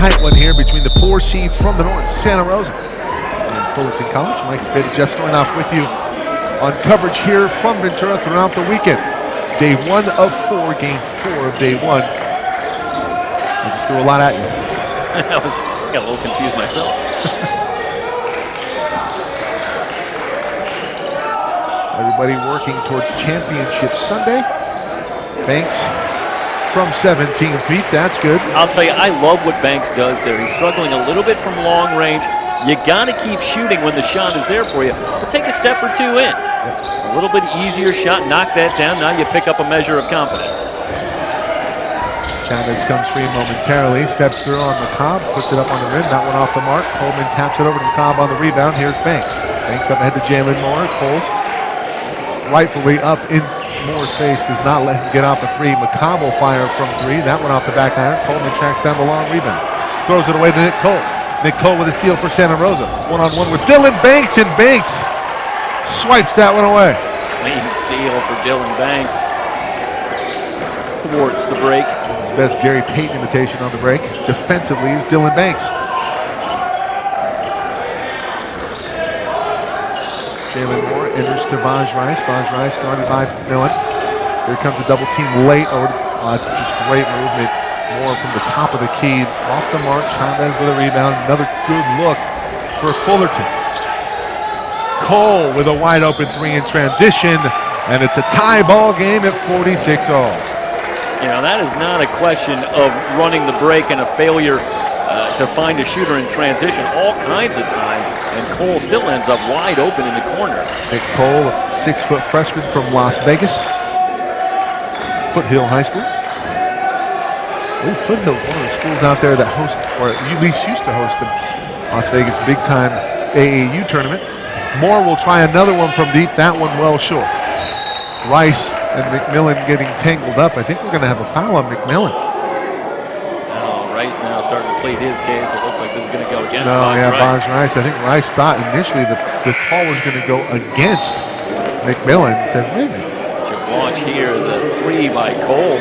Tight one here between the 4 seed from the north, Santa Rosa, and Fullerton College. Mike Spade, Jeff Stoynoff with you on coverage here from Ventura throughout the weekend. Day 1 of 4, game 4 of day 1. I just threw a lot at you. I got a little confused myself. Everybody working towards championship Sunday. Banks from 17 feet, that's good. I'll tell you, I love what Banks does there. He's struggling a little bit from long range. You got to keep shooting when the shot is there for you. But take a step or two in. A little bit easier shot, knock that down. Now you pick up a measure of confidence. Chavez comes free momentarily, steps through on McCobb, puts it up on the rim, that one off the mark. Coleman taps it over to McCobb on the rebound. Here's Banks. Banks up ahead to Jalen Moore. Cole rightfully up in Moore's face, does not let him get off a three. McCobb will fire from three. That one off the back iron. Coleman tracks down the long rebound. Throws it away to Nick Cole. Nick Cole with a steal for Santa Rosa. One-on-one with Dylan Banks, and Banks swipes that one away. Clean steal for Dylan Banks. Thwarts the break. His best Gary Payton imitation on the break. Defensively is Dylan Banks. Jalen Moore enters to Vaj Rice. Vaj Rice guarded by Millen. Here comes a double team late over just great movement. Moore from the top of the key. Off the mark. Chavez with a rebound. Another good look for Fullerton. Cole with a wide open three in transition. And it's a tie ball game at 46 all. You know, that is not a question of running the break and a failure to find a shooter in transition all kinds of time, and Cole still ends up wide open in the corner. Nick Cole, a 6-foot freshman from Las Vegas, Foothill High School. Oh, Foothill's one of the schools out there that hosts, or at least used to host the Las Vegas big-time AAU tournament. Moore will try another one from deep, that one well short. Rice and McMillan getting tangled up. I think we're going to have a foul on McMillan. Rice now starting to plead his case. It looks like this is going to go against Bonds Rice. I think Rice thought initially the call was going to go against McMillan. Said, wait a minute. But you watch here the 3 by Cole.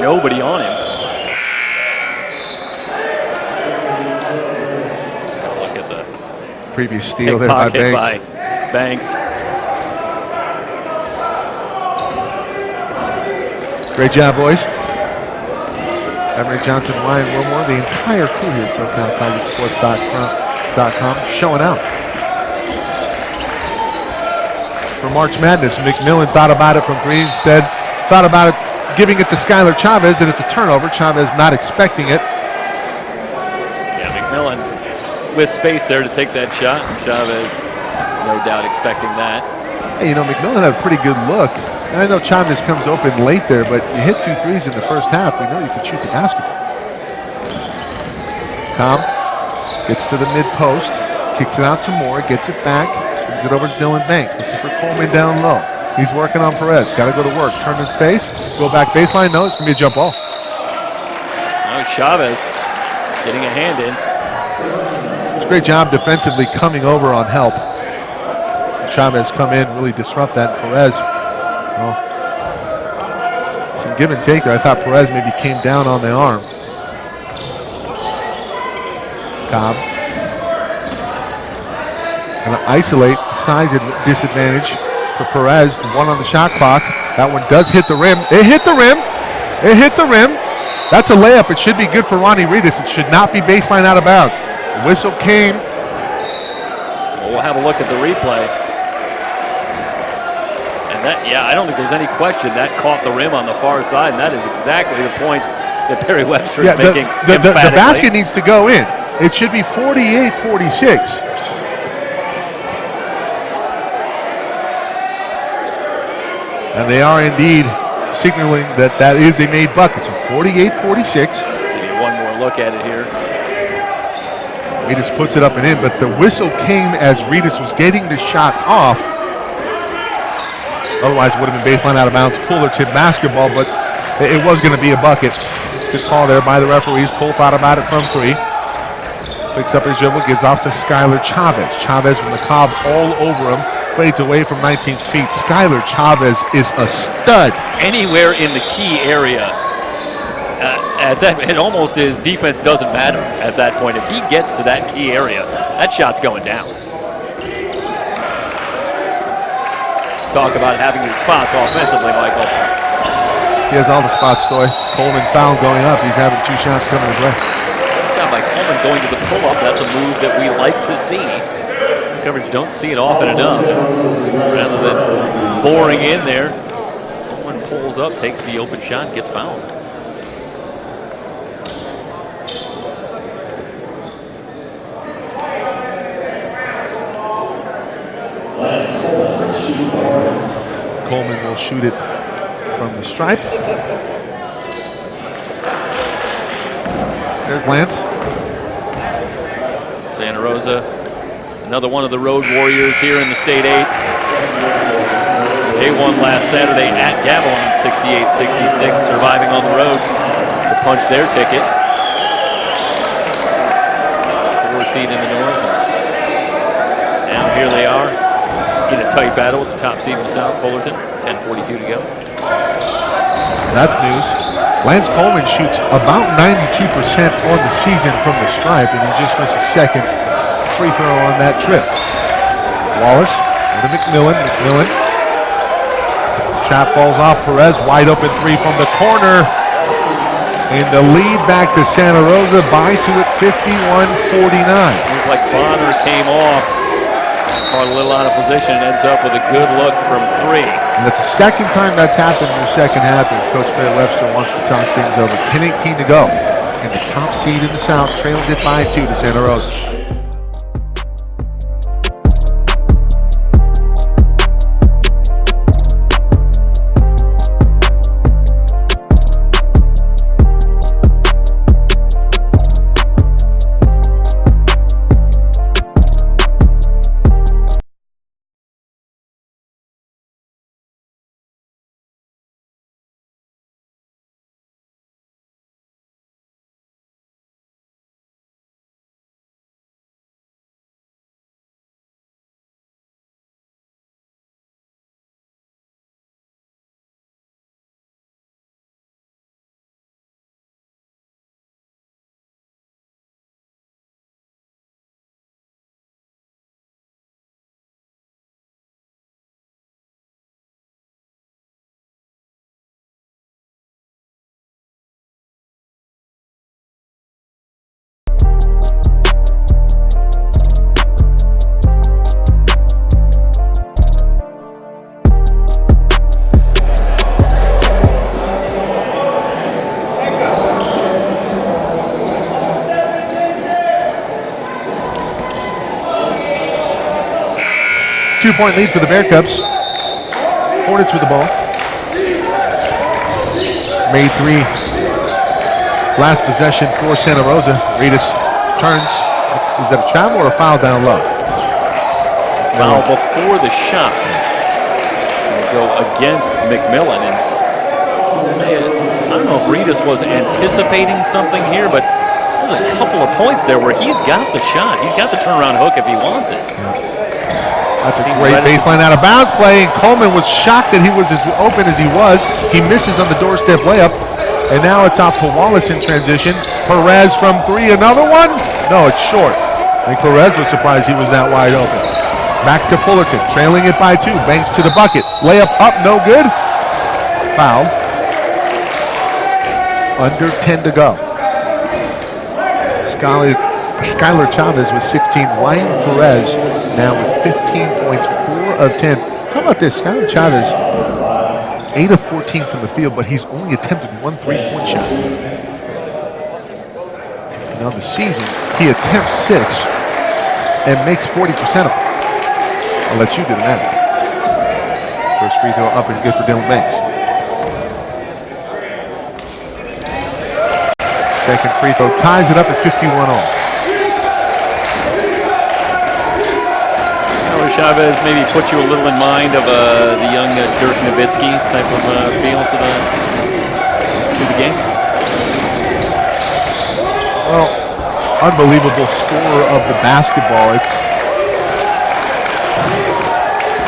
Nobody on him. Look at the previous steal there by Banks. Great job, boys. Emery Johnson, Ryan Wilmore, the entire crew here at SoCalCollegeSports.com showing out. For March Madness, McMillan thought about it from 3 instead. Thought about it giving it to Skylar Chavez, and it's a turnover. Chavez not expecting it. Yeah, McMillan with space there to take that shot. And Chavez, no doubt, expecting that. Hey, you know, McMillan had a pretty good look. And I know Chavez comes open late there, but you hit 2 threes in the first half. We know you can shoot the basketball. Tom gets to the mid post, kicks it out to Moore, gets it back, swings it over to Dylan Banks, looking for Coleman down low. He's working on Perez. Got to go to work. Turn his face. Go back baseline. No, it's going to be a jump ball. No, Chavez getting a hand in. It's a great job defensively coming over on help. Chavez come in, really disrupt that. Perez, well, some give and take there. I thought Perez maybe came down on the arm. Cobb. Going to isolate, size disadvantage for Perez. 1 on the shot clock. That one does hit the rim. It hit the rim. It hit the rim. That's a layup. It should be good for Ronnie Reedus. It should not be baseline out of bounds. The whistle came. Well, we'll have a look at the replay. And that, yeah, I don't think there's any question that caught the rim on the far side, and that is exactly the point that Barry Webster is making. The basket needs to go in. It should be 48-46. And they are indeed signaling that that is a made bucket. So 48-46. Give you one more look at it here. Reedus puts it up and in, but the whistle came as Reedus was getting the shot off. Otherwise, it would have been baseline out of bounds. Fullerton basketball, but it was going to be a bucket. Good call there by the referees. Cole thought about it from 3. Picks up his dribble, gives off to Skylar Chavez. Chavez with McCobb all over him. Fades away from 19 feet. Skylar Chavez is a stud. Anywhere in the key area, at that, it almost is defense doesn't matter at that point. If he gets to that key area, that shot's going down. Talk about having his spots offensively, Michael. He has all the spots, Stoy. Coleman foul going up. He's having 2 shots coming his way. Sounds like Coleman going to the pull-up. That's a move that we like to see. Coverage don't see it often enough. Rather than boring in there, Coleman pulls up, takes the open shot, gets fouled. Coleman will shoot it from the stripe. There's Lance. Santa Rosa, another one of the road warriors here in the State 8. They won last Saturday at Gavilan, 68-66, surviving on the road to punch their ticket. 4 seed in the north. Now here they are in a tight battle with the top seed in the south, Fullerton. 10:42 to go. That's news. Lance Coleman shoots about 92% on the season from the stripe, and he just missed a second free throw on that trip. Wallace to McMillan. McMillan. Trap falls off. Perez wide open 3 from the corner. And the lead back to Santa Rosa by 2 at 51-49. Looks like Bonner came off. Caught a little out of position and ends up with a good look from 3. And that's the second time that's happened in the second half, and Coach Barry Webster wants to talk things over. 10:18 to go. And the top seed in the South trails it by 2 to Santa Rosa. 2-point lead for the Bear Cubs. Hornets with the ball. Made 3. Last possession for Santa Rosa. Reedus turns. Is that a travel or a foul down low? Foul before the shot. Go against McMillan. And I don't know if Reedus was anticipating something here, but there's a couple of points there where he's got the shot. He's got the turnaround hook if he wants it. That's a great baseline out of bounds play, and Coleman was shocked that he was as open as he was. He misses on the doorstep layup, and now it's off to Wallace in transition. Perez from 3, another one? No, it's short. I think Perez was surprised he was that wide open. Back to Fullerton, trailing it by 2. Banks to the bucket. Layup up, no good. Foul. Under 10 to go. Skylar Chavez with 16. Ryan Perez now with 15 points, 4 of 10. How about this? Skylar Chavez, 8 of 14 from the field, but he's only attempted 1 3-point shot. And on the season, he attempts 6 and makes 40% of them. I'll let you do the math. First free throw up and good for Dylan Banks. Second free throw ties it up at 51 all. Chavez maybe put you a little in mind of the young Dirk Nowitzki type of feel to the game? Well, unbelievable scorer of the basketball.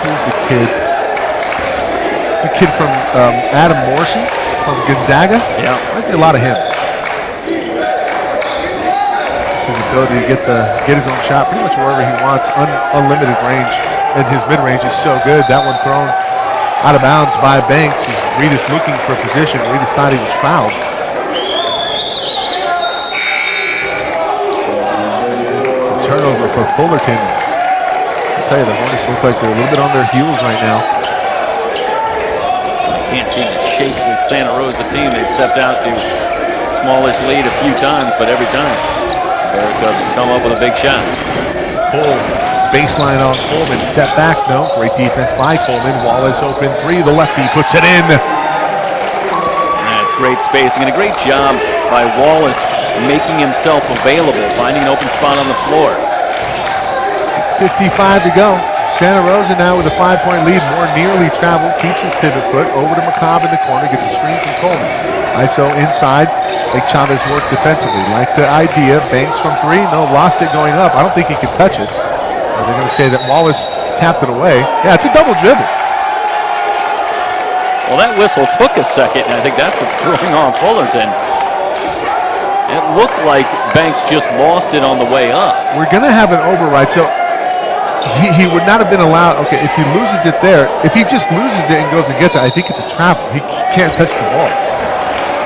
Who's the kid? The kid from Adam Morrison from Gonzaga? Yeah. Might be a lot of him. His ability to get his own shot pretty much wherever he wants, unlimited range, and his mid-range is so good. That one thrown out of bounds by Banks. Reedus looking for position. Reedus thought he was fouled. The turnover for Fullerton. I'll tell you, the Hornets look like they're a little bit on their heels right now. Can't seem to shake this Santa Rosa team. They've stepped out to smallish lead a few times, but every time Bear Cubs come up with a big shot. Pull, baseline on Coleman, step back, no, great defense by Coleman. Wallace open 3, the lefty puts it in. That's great spacing and a great job by Wallace making himself available, finding an open spot on the floor. 55 to go. Santa Rosa now with a 5-point lead, more nearly traveled, keeps his pivot foot, over to McCobb in the corner, gets a screen from Coleman. ISO inside, make Chavez work defensively. Like the idea, Banks from 3, no, lost it going up. I don't think he could touch it. They're going to say that Wallace tapped it away. Yeah, it's a double dribble. Well, that whistle took a second, and I think that's what's throwing on Fullerton. It looked like Banks just lost it on the way up. We're going to have an override, so he would not have been allowed. Okay, if he loses it there, if he just loses it and goes and gets it, I think it's a travel. He can't touch the ball.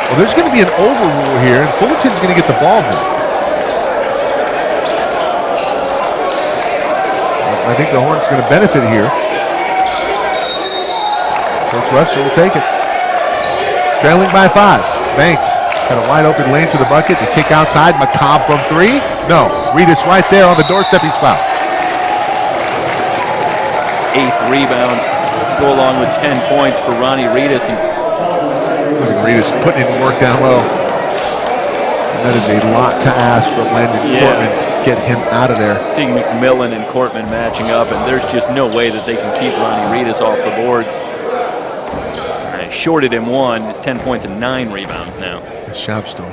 Well, there's going to be an overrule here, and Fullerton's going to get the ball here. I think the Hornets going to benefit here. Coach Webster will take it. Trailing by 5. Banks got a wide open lane to the bucket. The kick outside. McCobb from 3. No. Reedus right there on the doorstep. He's fouled. 8th rebound to go along with 10 points for Ronnie Reedus. And Reedus putting in work down low. And that is a lot to ask for Landon Cortman. Get him out of there. Seeing McMillan and Cortman matching up, and there's just no way that they can keep Ronnie Reedus off the boards. I shorted him 1. It's 10 points and 9 rebounds now. Nice job, Stone.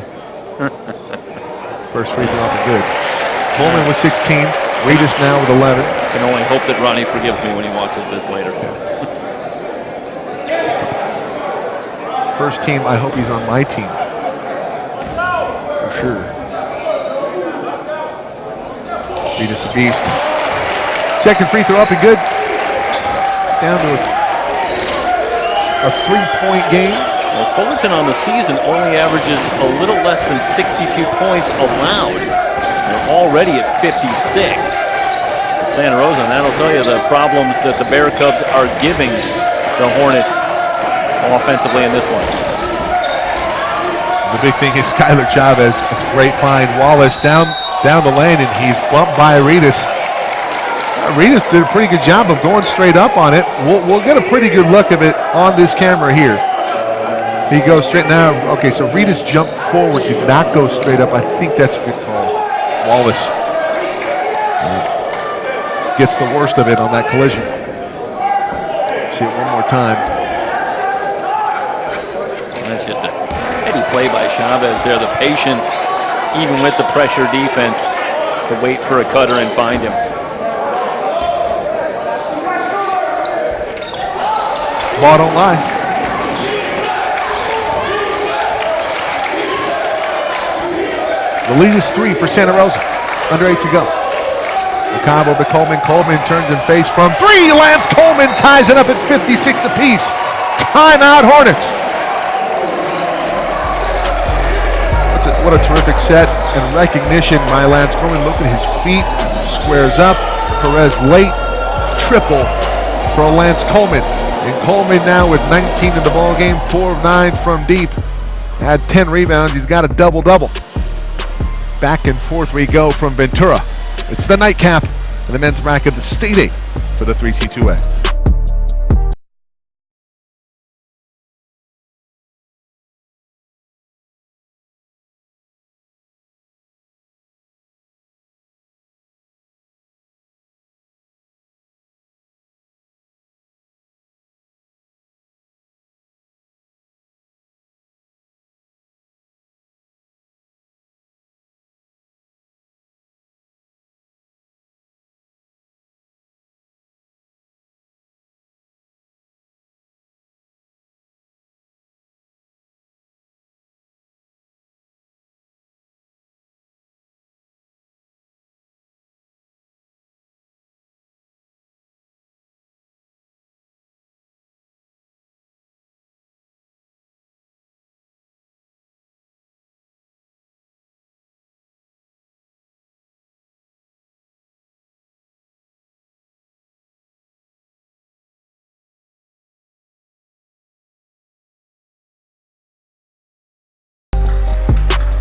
First free throw up and good. Coleman with 16. Reedus now with 11. Can only hope that Ronnie forgives me when he watches this later. First team, I hope he's on my team. For sure. Reedus the beast. Second free throw up and good. Down to a 3-point game. Well, Fullerton on the season only averages a little less than 62 points allowed. They're already at 56. Santa Rosa, and that'll tell you the problems that the Bear Cubs are giving the Hornets offensively in this one. The big thing is Skylar Chavez. It's a great find. Wallace down the lane, and he's bumped by Reedus. Reedus did a pretty good job of going straight up on it. We'll get a pretty good look of it on this camera here. He goes straight now. Okay, so Reedus jumped forward, did not go straight up. I think that's a good call. Wallace gets the worst of it on that collision. See it one more time. That's just a heady play by Chavez there. The patience, even with the pressure defense, to wait for a cutter and find him. Ball don't lie. The lead is 3 for Santa Rosa. Under 8 to go. McCobb over Coleman. Coleman turns and face from 3. Lance Coleman ties it up at 56 apiece. Timeout Hornets. What a terrific set and recognition by Lance Coleman. Look at his feet. Squares up. Perez late. Triple for Lance Coleman. And Coleman now with 19 in the ball game, 4 of 9 from deep. Had 10 rebounds. He's got a double-double. Back and forth we go from Ventura. It's the nightcap in the men's bracket, the State 8 for the 3C2A.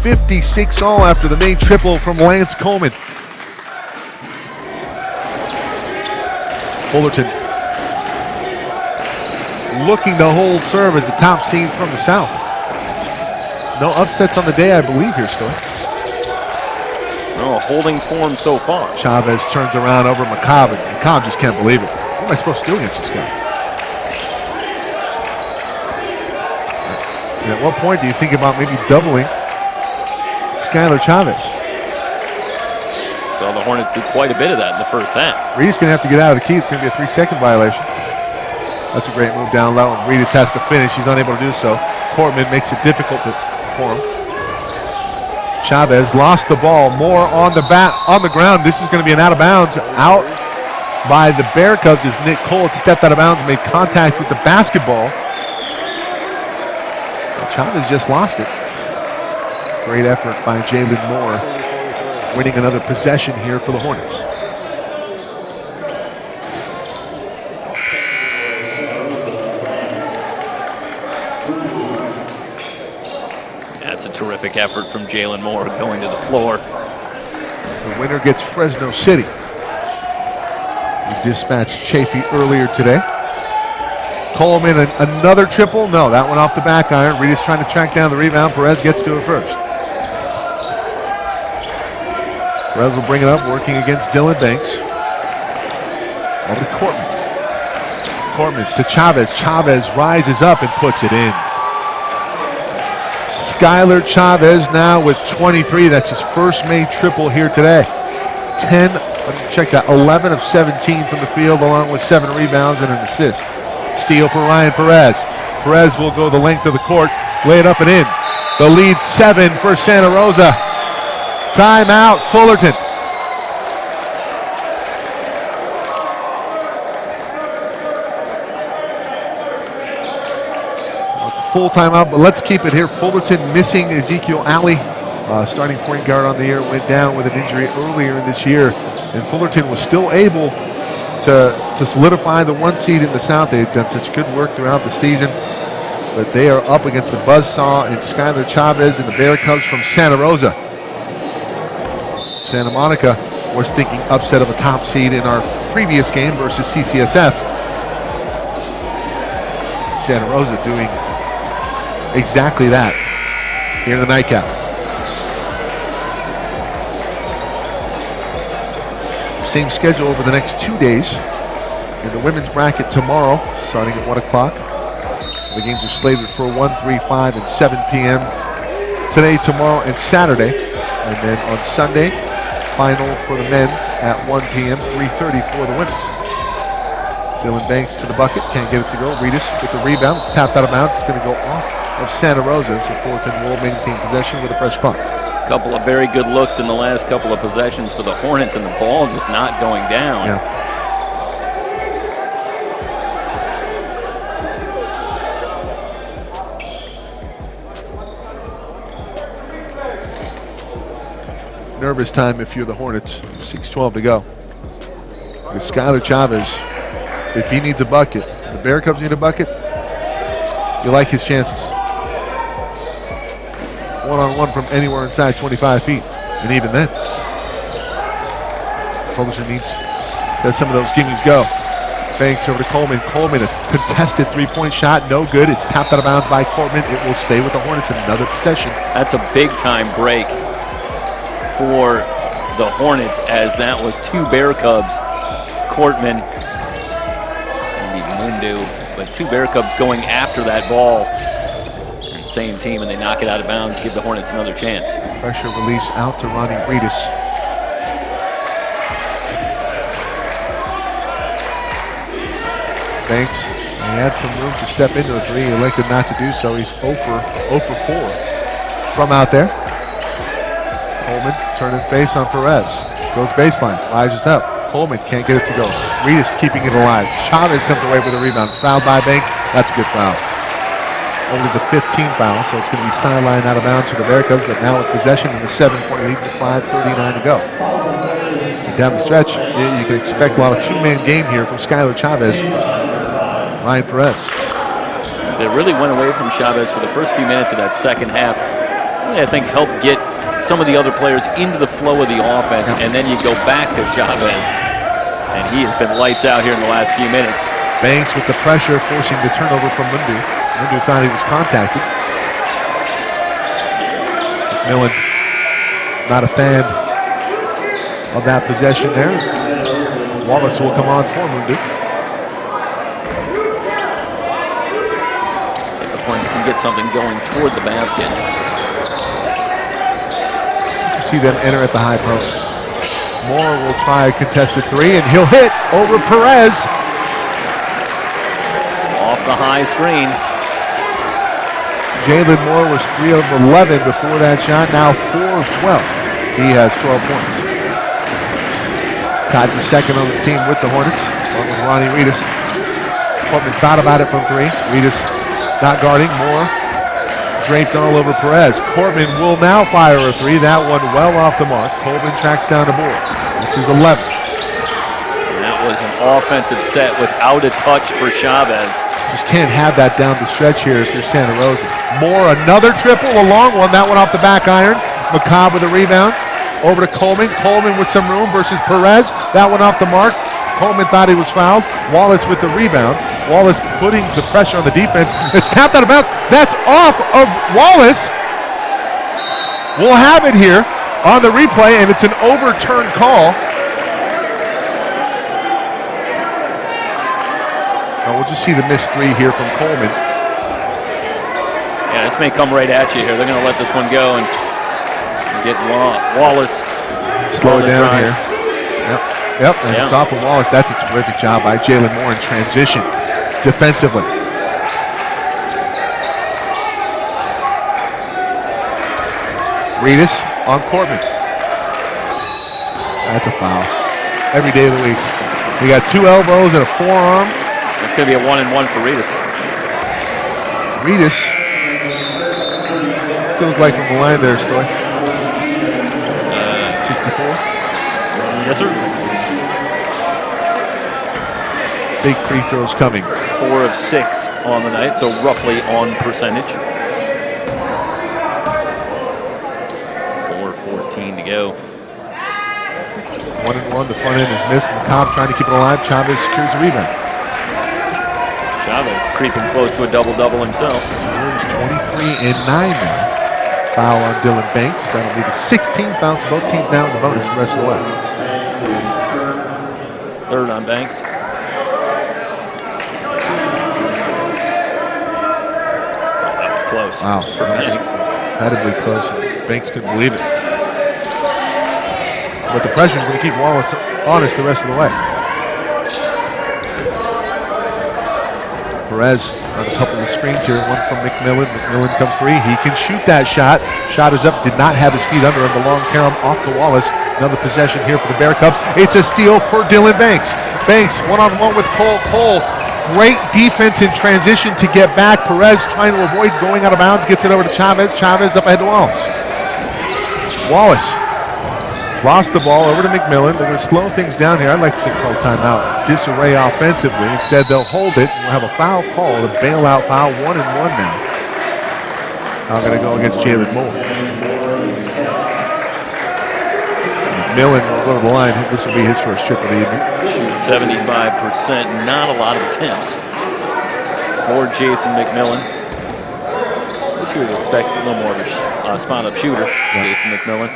$56 all after the main triple from Lance Coleman. Fullerton looking to hold serve as the top seed from the south. No upsets on the day, I believe, here still. Oh, holding form so far. Chavez turns around over McCobb, and McCobb just can't believe it. What am I supposed to do against this guy? And at what point do you think about maybe doubling Chavez? So the Hornets did quite a bit of that in the first half. Reedus going to have to get out of the key. It's going to be a 3-second violation. That's a great move down low, and Reedus has to finish. He's unable to do so. Portman makes it difficult for him. Chavez lost the ball. Moore on the ground. This is going to be an out of bounds. Out by the Bear Cubs as Nick Cole stepped out of bounds, made contact with the basketball. Chavez just lost it. Great effort by Jalen Moore, winning another possession here for the Hornets. That's a terrific effort from Jalen Moore going to the floor. The winner gets Fresno City. We dispatched Chafee earlier today. Coleman, another triple. No, that one off the back iron. Reedus trying to track down the rebound. Perez gets to it first. Perez will bring it up, working against Dylan Banks. On to Courtman. Courtman to Chavez. Chavez rises up and puts it in. Skylar Chavez now with 23. That's his first made triple here today. 11 of 17 from the field, along with 7 rebounds and an assist. Steal for Ryan Perez. Perez will go the length of the court, lay it up and in. The lead 7 for Santa Rosa. Timeout, Fullerton. Full timeout, but let's keep it here. Fullerton missing Ezekiel Alley, starting point guard on the year, went down with an injury earlier in this year, and Fullerton was still able to solidify the 1 seed in the South. They've done such good work throughout the season, but they are up against the Buzzsaw and Skylar Chavez and the Bear Cubs from Santa Rosa. Santa Monica was thinking upset of a top seed in our previous game versus CCSF. Santa Rosa doing exactly that here in the nightcap. Same schedule over the next 2 days. In the women's bracket tomorrow, starting at 1 o'clock. The games are slated for 1, 3, 5, and 7 p.m. today, tomorrow, and Saturday. And then on Sunday, final for the men at 1 p.m., 3:30 for the women. Dylan Banks to the bucket, can't get it to go. Reedus with the rebound, it's tapped out of bounds. It's going to go off of Santa Rosa, so Fullerton will maintain possession with a fresh puck. A couple of very good looks in the last couple of possessions for the Hornets, and the ball just not going down. Yeah. Nervous time if you're the Hornets. 6:12 to go. With Skylar Chavez, if he needs a bucket, the Bear Cubs need a bucket, you like his chances. One-on-one from anywhere inside 25 feet. And even then, Fullerton does some of those gimmies go. Banks over to Coleman. Coleman, a contested three-point shot, no good. It's tapped out of bounds by Corbin. It will stay with the Hornets in another possession. That's a big-time break for the Hornets, as that was two Bear Cubs, Cortman and Mundu, but two Bear Cubs going after that ball. And same team, and they knock it out of bounds, give the Hornets another chance. Pressure release out to Ronnie Reedus. Banks, he had some room to step into a three. He elected not to do so. He's 0 for 4 from out there. Coleman turning face on Perez. Goes baseline, rises up. Coleman can't get it to go. Reedus keeping it alive. Chavez comes away with a rebound. Fouled by Banks. That's a good foul. Only the 15th foul, so it's going to be sidelined out of bounds for the Bear Cubs, but now with possession in the 7-point lead with 5:39 to go. And down the stretch, you can expect a lot of two-man game here from Skylar Chavez. Ryan Perez. They really went away from Chavez for the first few minutes of that second half. Really, I think helped get some of the other players into the flow of the offense, and then you go back to Chavez, and he has been lights out here in the last few minutes. Banks with the pressure, forcing the turnover from Mundu. Mundu thought he was contacted. Millen, not a fan of that possession there. Wallace will come on for Mundu. If the Hornets can get something going toward the basket. See them enter at the high post. Moore will try a contested three, and he'll hit over Perez. Off the high screen. Jalen Moore was 3 of 11 before that shot, now 4 of 12. He has 12 points. Tied for second on the team with the Hornets, along with Ronnie Reedus. Portman thought about it from 3. Reedus not guarding. Moore draped all over Perez. Corbin will now fire a 3. That one well off the mark. Corbin tracks down the board. This is 11. And that was an offensive set without a touch for Chavez. Just can't have that down the stretch here if you're Santa Rosa. Moore, another triple, a long one. That one off the back iron. McCobb with a rebound. Over to Coleman. Coleman with some room versus Perez. That one off the mark. Coleman thought he was fouled. Wallace with the rebound. Wallace putting the pressure on the defense. It's tapped out of bounds. That's off of Wallace. We'll have it here on the replay, and it's an overturned call. Now we'll just see the missed 3 here from Coleman. Yeah, this may come right at you here. They're going to let this one go and get Wallace. Slow it down here. Yep, and it's off of Wallace. That's a terrific job by Jalen Moore in transition defensively. Reedus on Corbin. That's a foul. Every day of the week. We got 2 elbows and a forearm. It's going to be a 1-and-1 for Reedus. Reedus. What's it look like from the line there, Stoy? 64? Yes, sir. Big free throws coming. 4 of 6 on the night, so roughly on percentage. 4:14 to go. 1-1. The front end is missed. McCobb trying to keep it alive. Chavez secures the rebound. Chavez creeping close to a double-double himself. He's 23 and 9 now. Foul on Dylan Banks. That'll be the 16th foul. So both teams now in the bonus the rest of the way. Third on Banks. That was close. Wow. For Banks. Incredibly close. Banks couldn't believe it. But the pressure is going to keep Wallace honest the rest of the way. Perez on a couple of screens here. One from McMillan. McMillan comes free. He can shoot that shot. Shot is up. Did not have his feet under him. The long carom off to Wallace. Another possession here for the Bear Cubs. It's a steal for Dylan Banks. Banks one-on-one with Cole. Cole, great defense in transition to get back. Perez trying to avoid going out of bounds. Gets it over to Chavez. Chavez up ahead to Wallace. Wallace lost the ball over to McMillan. They're going to slow things down here. I'd like to see call timeout. Disarray offensively. Instead, they'll hold it. We'll have a foul call, a bailout foul. 1-1 now. I'm going to go against Jalen Moore. McMillan will go to the line. This will be his first trip of the evening. Shooting 75%. Not a lot of attempts for Jason McMillan. Which you would expect a little more of a spot-up shooter, Jason McMillan.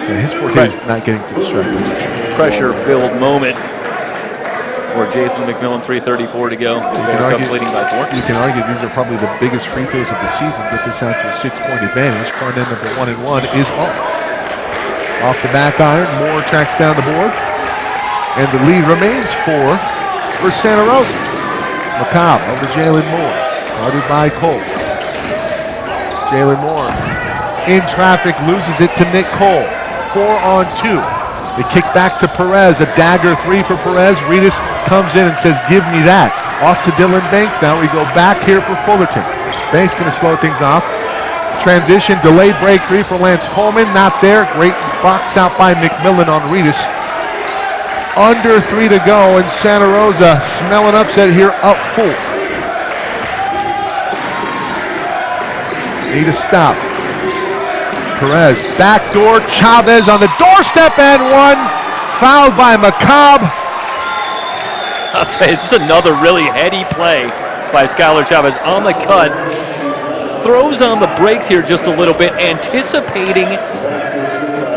Yeah, his forte is not getting to the stripe. Pressure-filled moment for Jason McMillan. 3:34 to go. Bear Cubs leading by 4. You can argue these are probably the biggest free throws of the season. Get this out to a 6-point advantage. Front end of the 1-1 is off. Off the back iron. Moore tracks down the board. And the lead remains 4 for Santa Rosa. McCobb over Jalen Moore. Guarded by Cole. Jalen Moore in traffic, loses it to Nick Cole. 4-on-2. They kick back to Perez. A dagger 3 for Perez. Reedus comes in and says, give me that. Off to Dylan Banks. Now we go back here for Fullerton. Banks going to slow things off. Transition, delayed break 3 for Lance Coleman. Not there. Great box out by McMillan on Reedus. Under 3 to go, and Santa Rosa smelling upset here up full. Need a stop. Perez, backdoor, Chavez on the doorstep and 1. Fouled by McCobb. I'll tell you, it's another really heady play by Skylar Chavez on the cut. Throws on the brakes here just a little bit, anticipating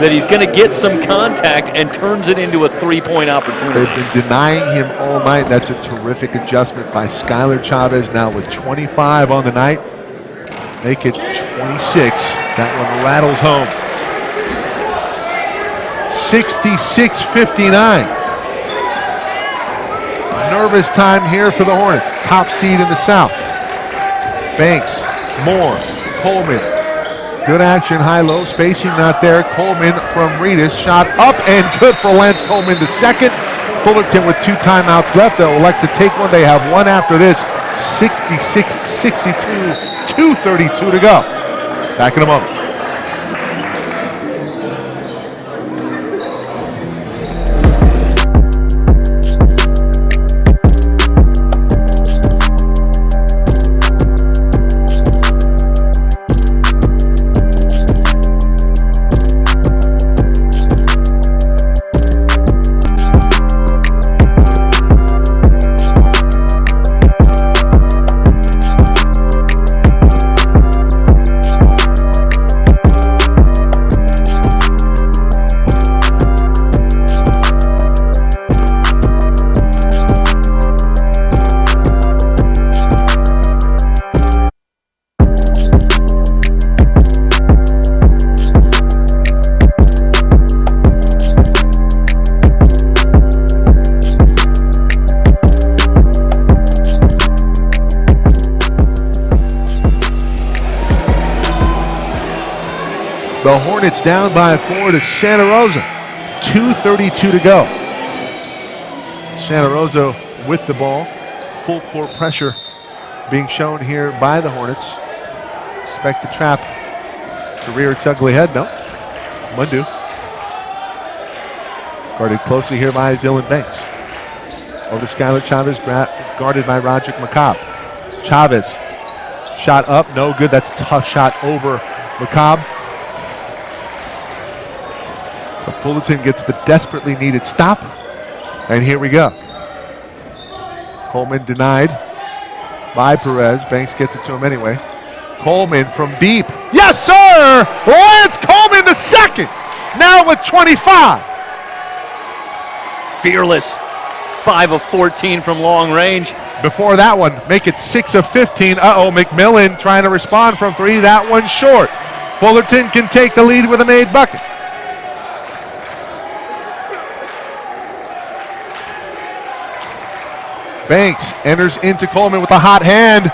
that he's going to get some contact and turns it into a 3-point opportunity. They've been denying him all night. That's a terrific adjustment by Skylar Chavez now with 25 on the night. Make it 26. That one rattles home. 66-59. Nervous time here for the Hornets. Top seed in the South. Banks, Moore, Coleman. Good action, high-low, spacing not there. Coleman from Reedus, shot up and good for Lance Coleman the second. Fullerton with 2 timeouts left. They'll elect to take one. They have one after this. 66-62, 2:32 to go. Back in a moment. The Hornets down by 4 to Santa Rosa. 2:32 to go. Santa Rosa with the ball. Full court pressure being shown here by the Hornets. Expect the trap to rear its ugly head. No. Mundu. Guarded closely here by Dylan Banks. Over to Skylar Chavez, guarded by Roderick McCobb. Chavez, shot up, no good. That's a tough shot over McCobb. So Fullerton gets the desperately needed stop. And here we go. Coleman denied by Perez. Banks gets it to him anyway. Coleman from deep. Yes, sir! Lance Coleman the second. Now with 25. Fearless. 5 of 14 from long range. Before that one, make it 6 of 15. Uh-oh, McMillan trying to respond from 3. That one's short. Fullerton can take the lead with a made bucket. Banks enters into Coleman with a hot hand.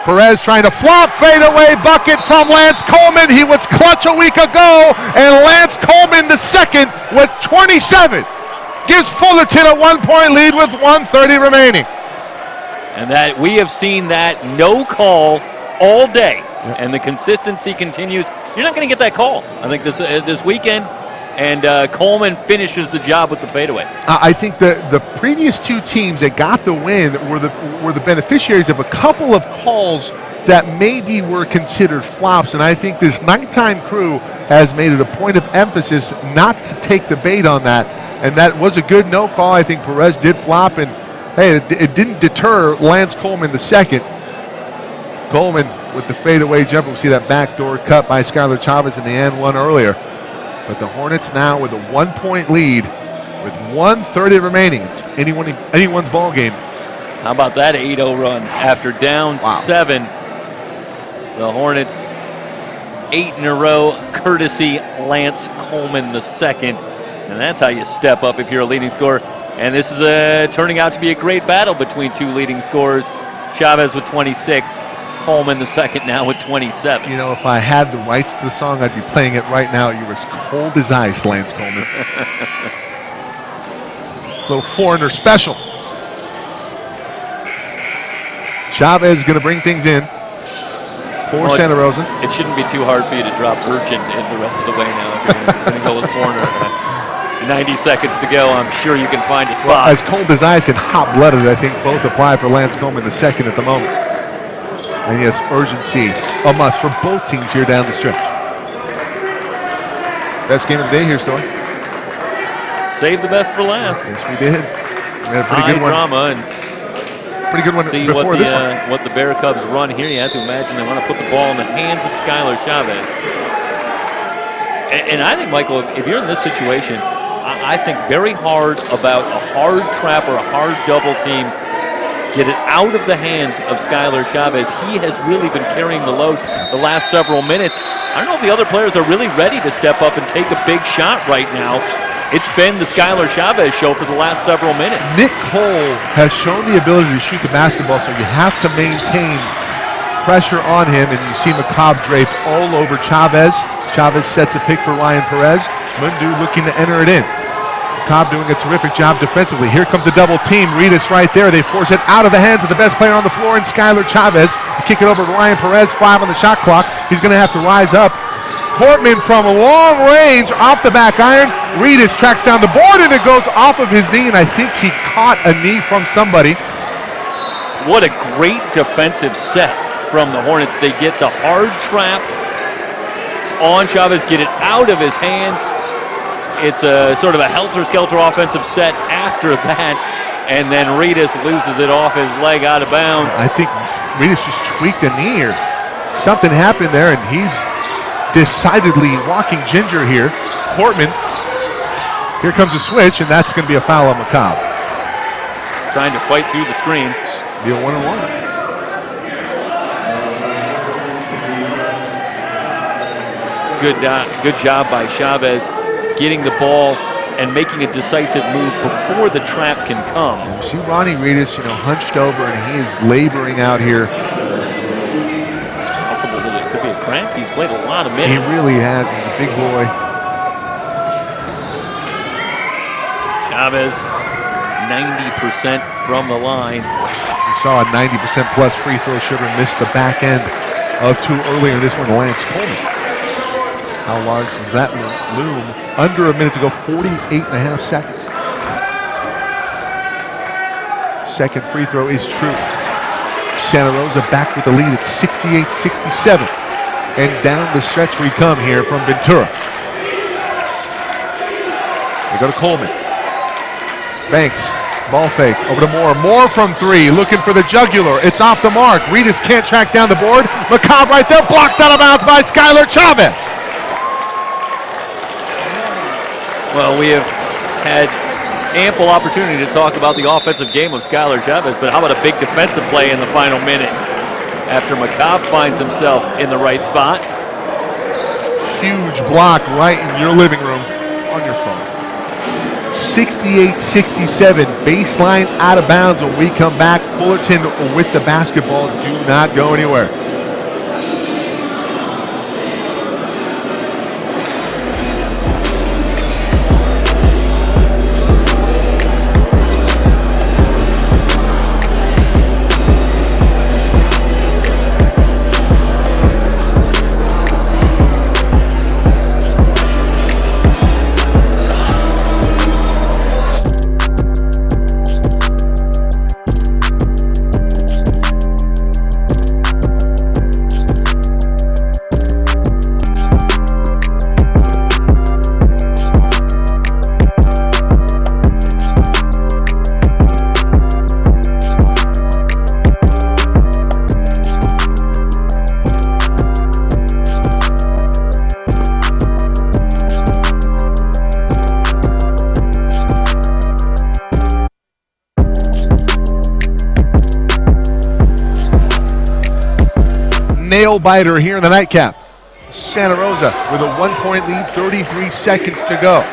Perez trying to flop, fadeaway bucket from Lance Coleman. He was clutch a week ago, and Lance Coleman the second with 27 gives Fullerton a 1-point lead with 1:30 remaining. And that we have seen that no call all day, and the consistency continues. You're not going to get that call, I think, this weekend. And Coleman finishes the job with the fadeaway. I think the previous two teams that got the win were the beneficiaries of a couple of calls that maybe were considered flops. And I think this nighttime crew has made it a point of emphasis not to take the bait on that. And that was a good no call. I think Perez did flop, and hey, it didn't deter Lance Coleman the second. Coleman with the fadeaway jumper. We see that backdoor cut by Skylar Chavez in the and one earlier. But the Hornets now with a 1-point lead with 1:30 remaining. It's anyone's ball game. How about that 8-0 run after down 7? The Hornets 8 in a row, courtesy Lance Coleman the second. And that's how you step up if you're a leading scorer. And this is turning out to be a great battle between two leading scorers. Chavez with 26. Coleman the second now with 27. You know, if I had the rights to the song, I'd be playing it right now. You're as cold as ice, Lance Coleman. Little foreigner special. Chavez is going to bring things in for Santa Rosa. It shouldn't be too hard for you to drop Urgent in the rest of the way now. If you're going to go with foreigner. 90 seconds to go. I'm sure you can find a spot. Well, as cold as ice and hot-blooded, I think both apply for Lance Coleman the second at the moment. And yes, urgency, a must for both teams here down the stretch. Best game of the day here, Story. Save the best for last. Yes, we did. We had a pretty good one. Drama and pretty good one see before this one. What the Bear Cubs run here. You have to imagine they want to put the ball in the hands of Skylar Chavez. And I think, Michael, if you're in this situation, I think very hard about a hard trap or a hard double team. Get it out of the hands of Skylar Chavez. He has really been carrying the load the last several minutes. I don't know if the other players are really ready to step up and take a big shot right now. It's been the Skylar Chavez show for the last several minutes. Nick Cole has shown the ability to shoot the basketball, so you have to maintain pressure on him, and you see McCobb drape all over Chavez. Chavez sets a pick for Ryan Perez. Mundu looking to enter it in. Cobb doing a terrific job defensively. Here comes a double team. Reedus right there. They force it out of the hands of the best player on the floor in Skylar Chavez. They kick it over to Ryan Perez. 5 on the shot clock. He's going to have to rise up. Portman from long range off the back iron. Reedus tracks down the board, and it goes off of his knee, and I think he caught a knee from somebody. What a great defensive set from the Hornets. They get the hard trap on Chavez, get it out of his hands. It's a sort of a helter-skelter offensive set after that, and then Reedus loses it off his leg out of bounds. I think Reedus just tweaked a knee or something happened there, and he's decidedly walking ginger here. Portman, here comes a switch, and that's going to be a foul on McCobb. Trying to fight through the screen. Be a 1-on-1. Good job by Chavez getting the ball and making a decisive move before the trap can come. You see Ronnie Reedus, hunched over, and he is laboring out here. Possible that it could be a cramp. He's played a lot of minutes. He really has. He's a big boy. Chavez, 90% from the line. We saw a 90% plus free throw shooter miss the back end of 2 earlier. This one, Lance Coleman. How large does that loom? Under a minute to go, 48.5 seconds. Second free throw is true. Santa Rosa back with the lead at 68-67. And down the stretch we come here from Ventura. They go to Coleman. Banks, ball fake, over to Moore. Moore from three, looking for the jugular. It's off the mark. Reedus can't track down the board. McCobb right there, blocked out of bounds by Skylar Chavez. Well, we have had ample opportunity to talk about the offensive game of Skylar Chavez, but how about a big defensive play in the final minute after McCobb finds himself in the right spot? Huge block right in your living room on your phone. 68-67, baseline out of bounds when we come back. Fullerton with the basketball. Do not go anywhere. Nail biter here in the nightcap. Santa Rosa with a 1-point lead, 33 seconds to go.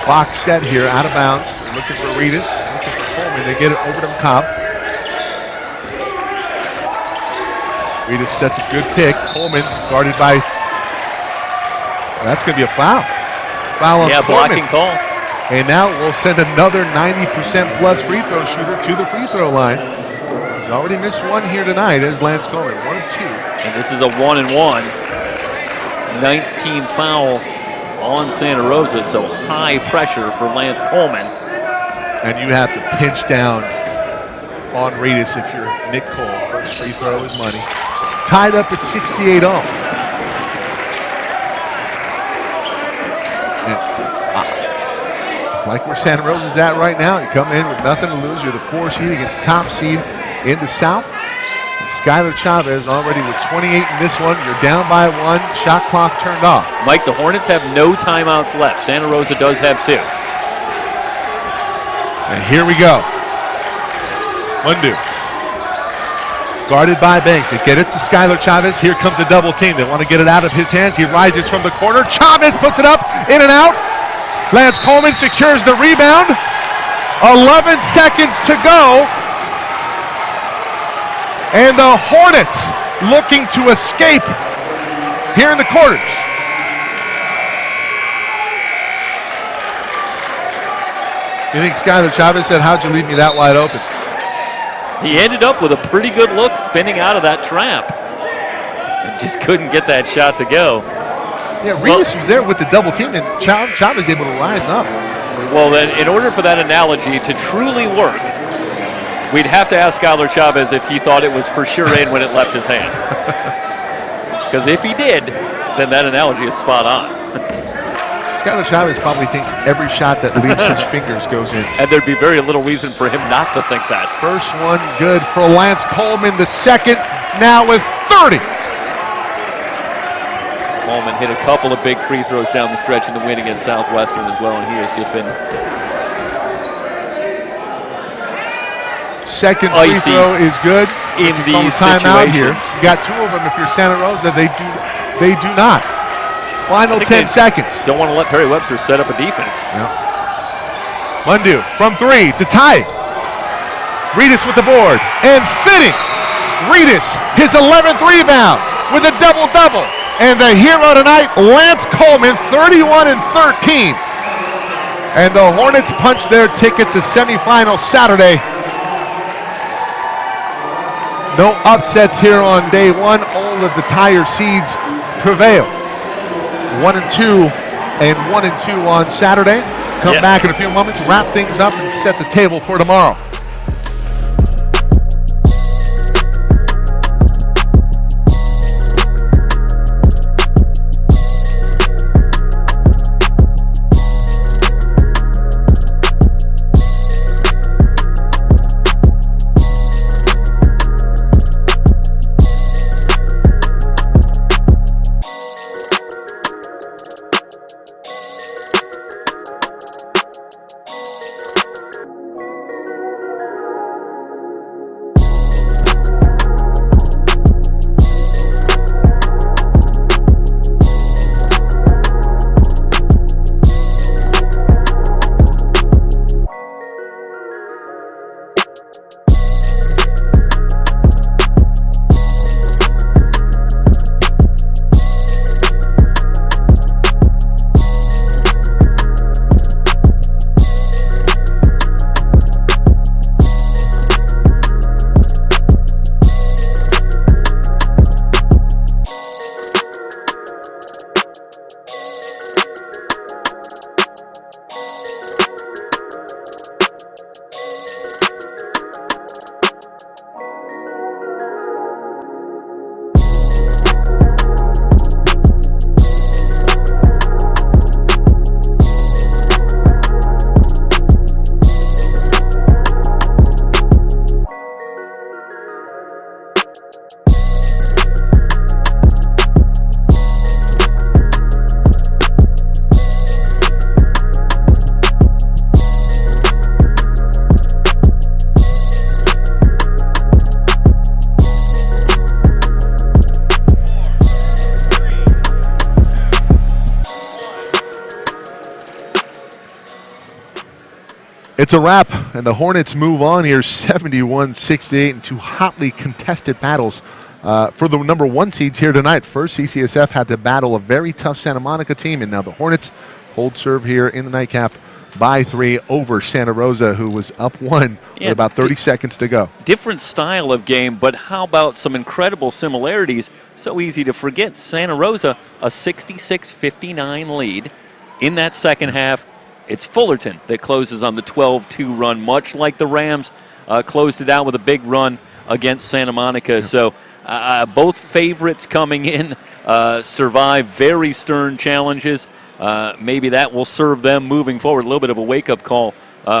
Box set here, out of bounds. They're looking for Reedus, looking for Coleman. They get it over to McCobb. Reedus sets a good pick. Coleman guarded by. That's going to be a foul. Foul on Coleman. Blocking call. And now we'll send another 90% plus free throw shooter to the free throw line. He's already missed one here tonight as Lance Coleman, 1 of 2. And this is a 1-and-1. 19 foul on Santa Rosa, so high pressure for Lance Coleman. And you have to pinch down on Reedus if you're Nick Cole. First free throw is money. Tied up at 68 all. Like where Santa Rosa's at right now, you come in with nothing to lose. You're the 4 seed against top seed in the South. And Skylar Chavez already with 28 in this one. You're down by 1. Shot clock turned off. Mike, the Hornets have no timeouts left. Santa Rosa does have 2. And here we go. Mundu. Guarded by Banks. They get it to Skylar Chavez. Here comes a double team. They want to get it out of his hands. He rises from the corner. Chavez puts it up, in and out. Lance Coleman secures the rebound. 11 seconds to go. And the Hornets looking to escape here in the quarters. You think Skylar Chavez said, "How'd you leave me that wide open?" He ended up with a pretty good look spinning out of that trap. And just couldn't get that shot to go. Yeah, Reedus was there with the double team, and Chavez able to rise up. Well, then, in order for that analogy to truly work, we'd have to ask Skylar Chavez if he thought it was for sure in when it left his hand. Because if he did, then that analogy is spot on. Skylar Chavez probably thinks every shot that leaves his fingers goes in. And there'd be very little reason for him not to think that. First one good for Lance Coleman. The second now with 30. Coleman hit a couple of big free throws down the stretch in the win against Southwestern as well, and he has just been second free throw is good. In these timeout situations. here. You got 2 of them. If you're Santa Rosa, they do not. Final 10 seconds. Don't want to let Perry Webster set up a defense. Yep. Mundu from 3 to tie. Reedus with the board and fitting. Reedus, his 11th rebound with a double-double. And the hero tonight, Lance Coleman, 31 and 13. And the Hornets punch their ticket to semifinal Saturday. No upsets here on day 1. All of the tier seeds prevail. 1 and 2 and 1 and 2 on Saturday. Come back in a few moments, wrap things up, and set the table for tomorrow. It's a wrap, and the Hornets move on here 71-68 in two hotly contested battles for the number one seeds here tonight. First, CCSF had to battle a very tough Santa Monica team, and now the Hornets hold serve here in the nightcap by 3 over Santa Rosa, who was up 1 with about 30 seconds to go. Different style of game, but how about some incredible similarities? So easy to forget. Santa Rosa, a 66-59 lead in that second half. It's Fullerton that closes on the 12-2 run, much like the Rams closed it out with a big run against Santa Monica. So both favorites coming in survive very stern challenges. Maybe that will serve them moving forward. A little bit of a wake-up call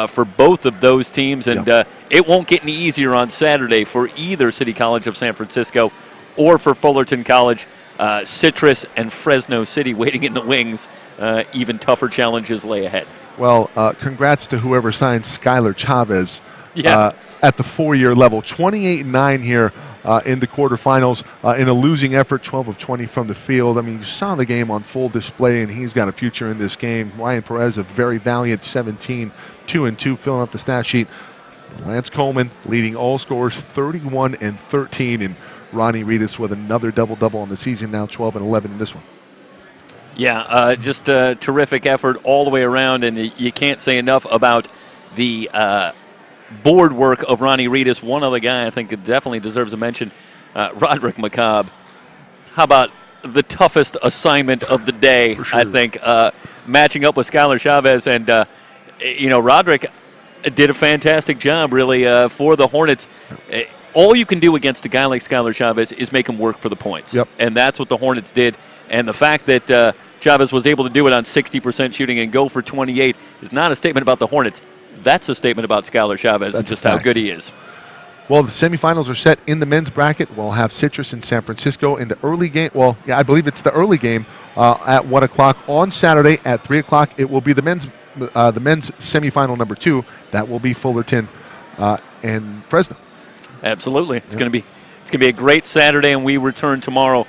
for both of those teams. And it won't get any easier on Saturday for either City College of San Francisco or for Fullerton College. Citrus and Fresno City waiting in the wings. Even tougher challenges lay ahead. Well, congrats to whoever signed Skylar Chavez at the 4-year level. 28-9 here in the quarterfinals in a losing effort, 12 of 20 from the field. I mean, you saw the game on full display, and he's got a future in this game. Ryan Perez, a very valiant 17, 2-2, filling up the stat sheet. Lance Coleman leading all scorers, 31 and 13, and Ronnie Reedus with another double-double on the season, now 12 and 11 in this one. Yeah, just a terrific effort all the way around, and you can't say enough about the board work of Ronnie Reedus. One other guy I think definitely deserves a mention, Roderick McCobb. How about the toughest assignment of the day, sure. I think, matching up with Skylar Chavez. And, Roderick did a fantastic job, really, for the Hornets. All you can do against a guy like Skylar Chavez is make him work for the points. Yep. And that's what the Hornets did. And the fact that Chavez was able to do it on 60% shooting and go for 28 is not a statement about the Hornets. That's a statement about Skylar Chavez and just how good he is. Well, the semifinals are set in the men's bracket. We'll have Citrus in San Francisco in the early game. Well, yeah, I believe it's the early game at 1 o'clock on Saturday. At 3 o'clock, it will be the men's semifinal number 2. That will be Fullerton and Fresno. Absolutely, it's going to be a great Saturday, and we return tomorrow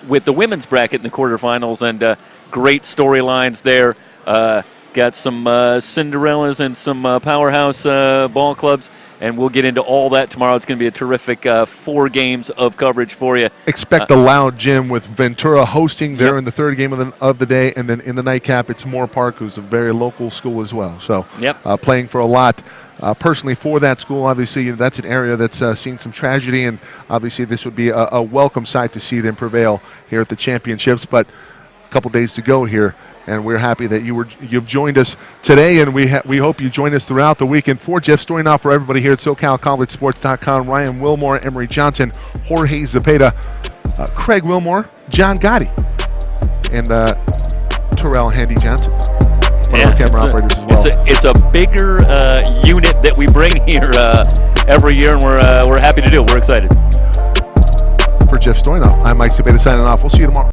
with the women's bracket in the quarterfinals, and great storylines there. Got some Cinderellas and some powerhouse ball clubs, and we'll get into all that tomorrow. It's going to be a terrific 4 games of coverage for you. Expect a loud gym with Ventura hosting there in the third game of the day, and then in the nightcap, it's Moore Park, who's a very local school as well. So playing for a lot. Personally, for that school, obviously, that's an area that's seen some tragedy, and obviously this would be a welcome sight to see them prevail here at the championships. But a couple days to go here, and we're happy that you've joined us today, and we hope you join us throughout the weekend. For Jeff Stoynoff, for everybody here at SoCalCollegeSports.com, Ryan Wilmore, Emery Johnson, Jorge Zepeda, Craig Wilmore, John Gotti, and Terrell Handy Johnson. Camera operators as well. It's a bigger unit that we bring here every year, and we're happy to do it. We're excited. For Jeff Stoynoff, I'm Mike Zepeda signing off. We'll see you tomorrow.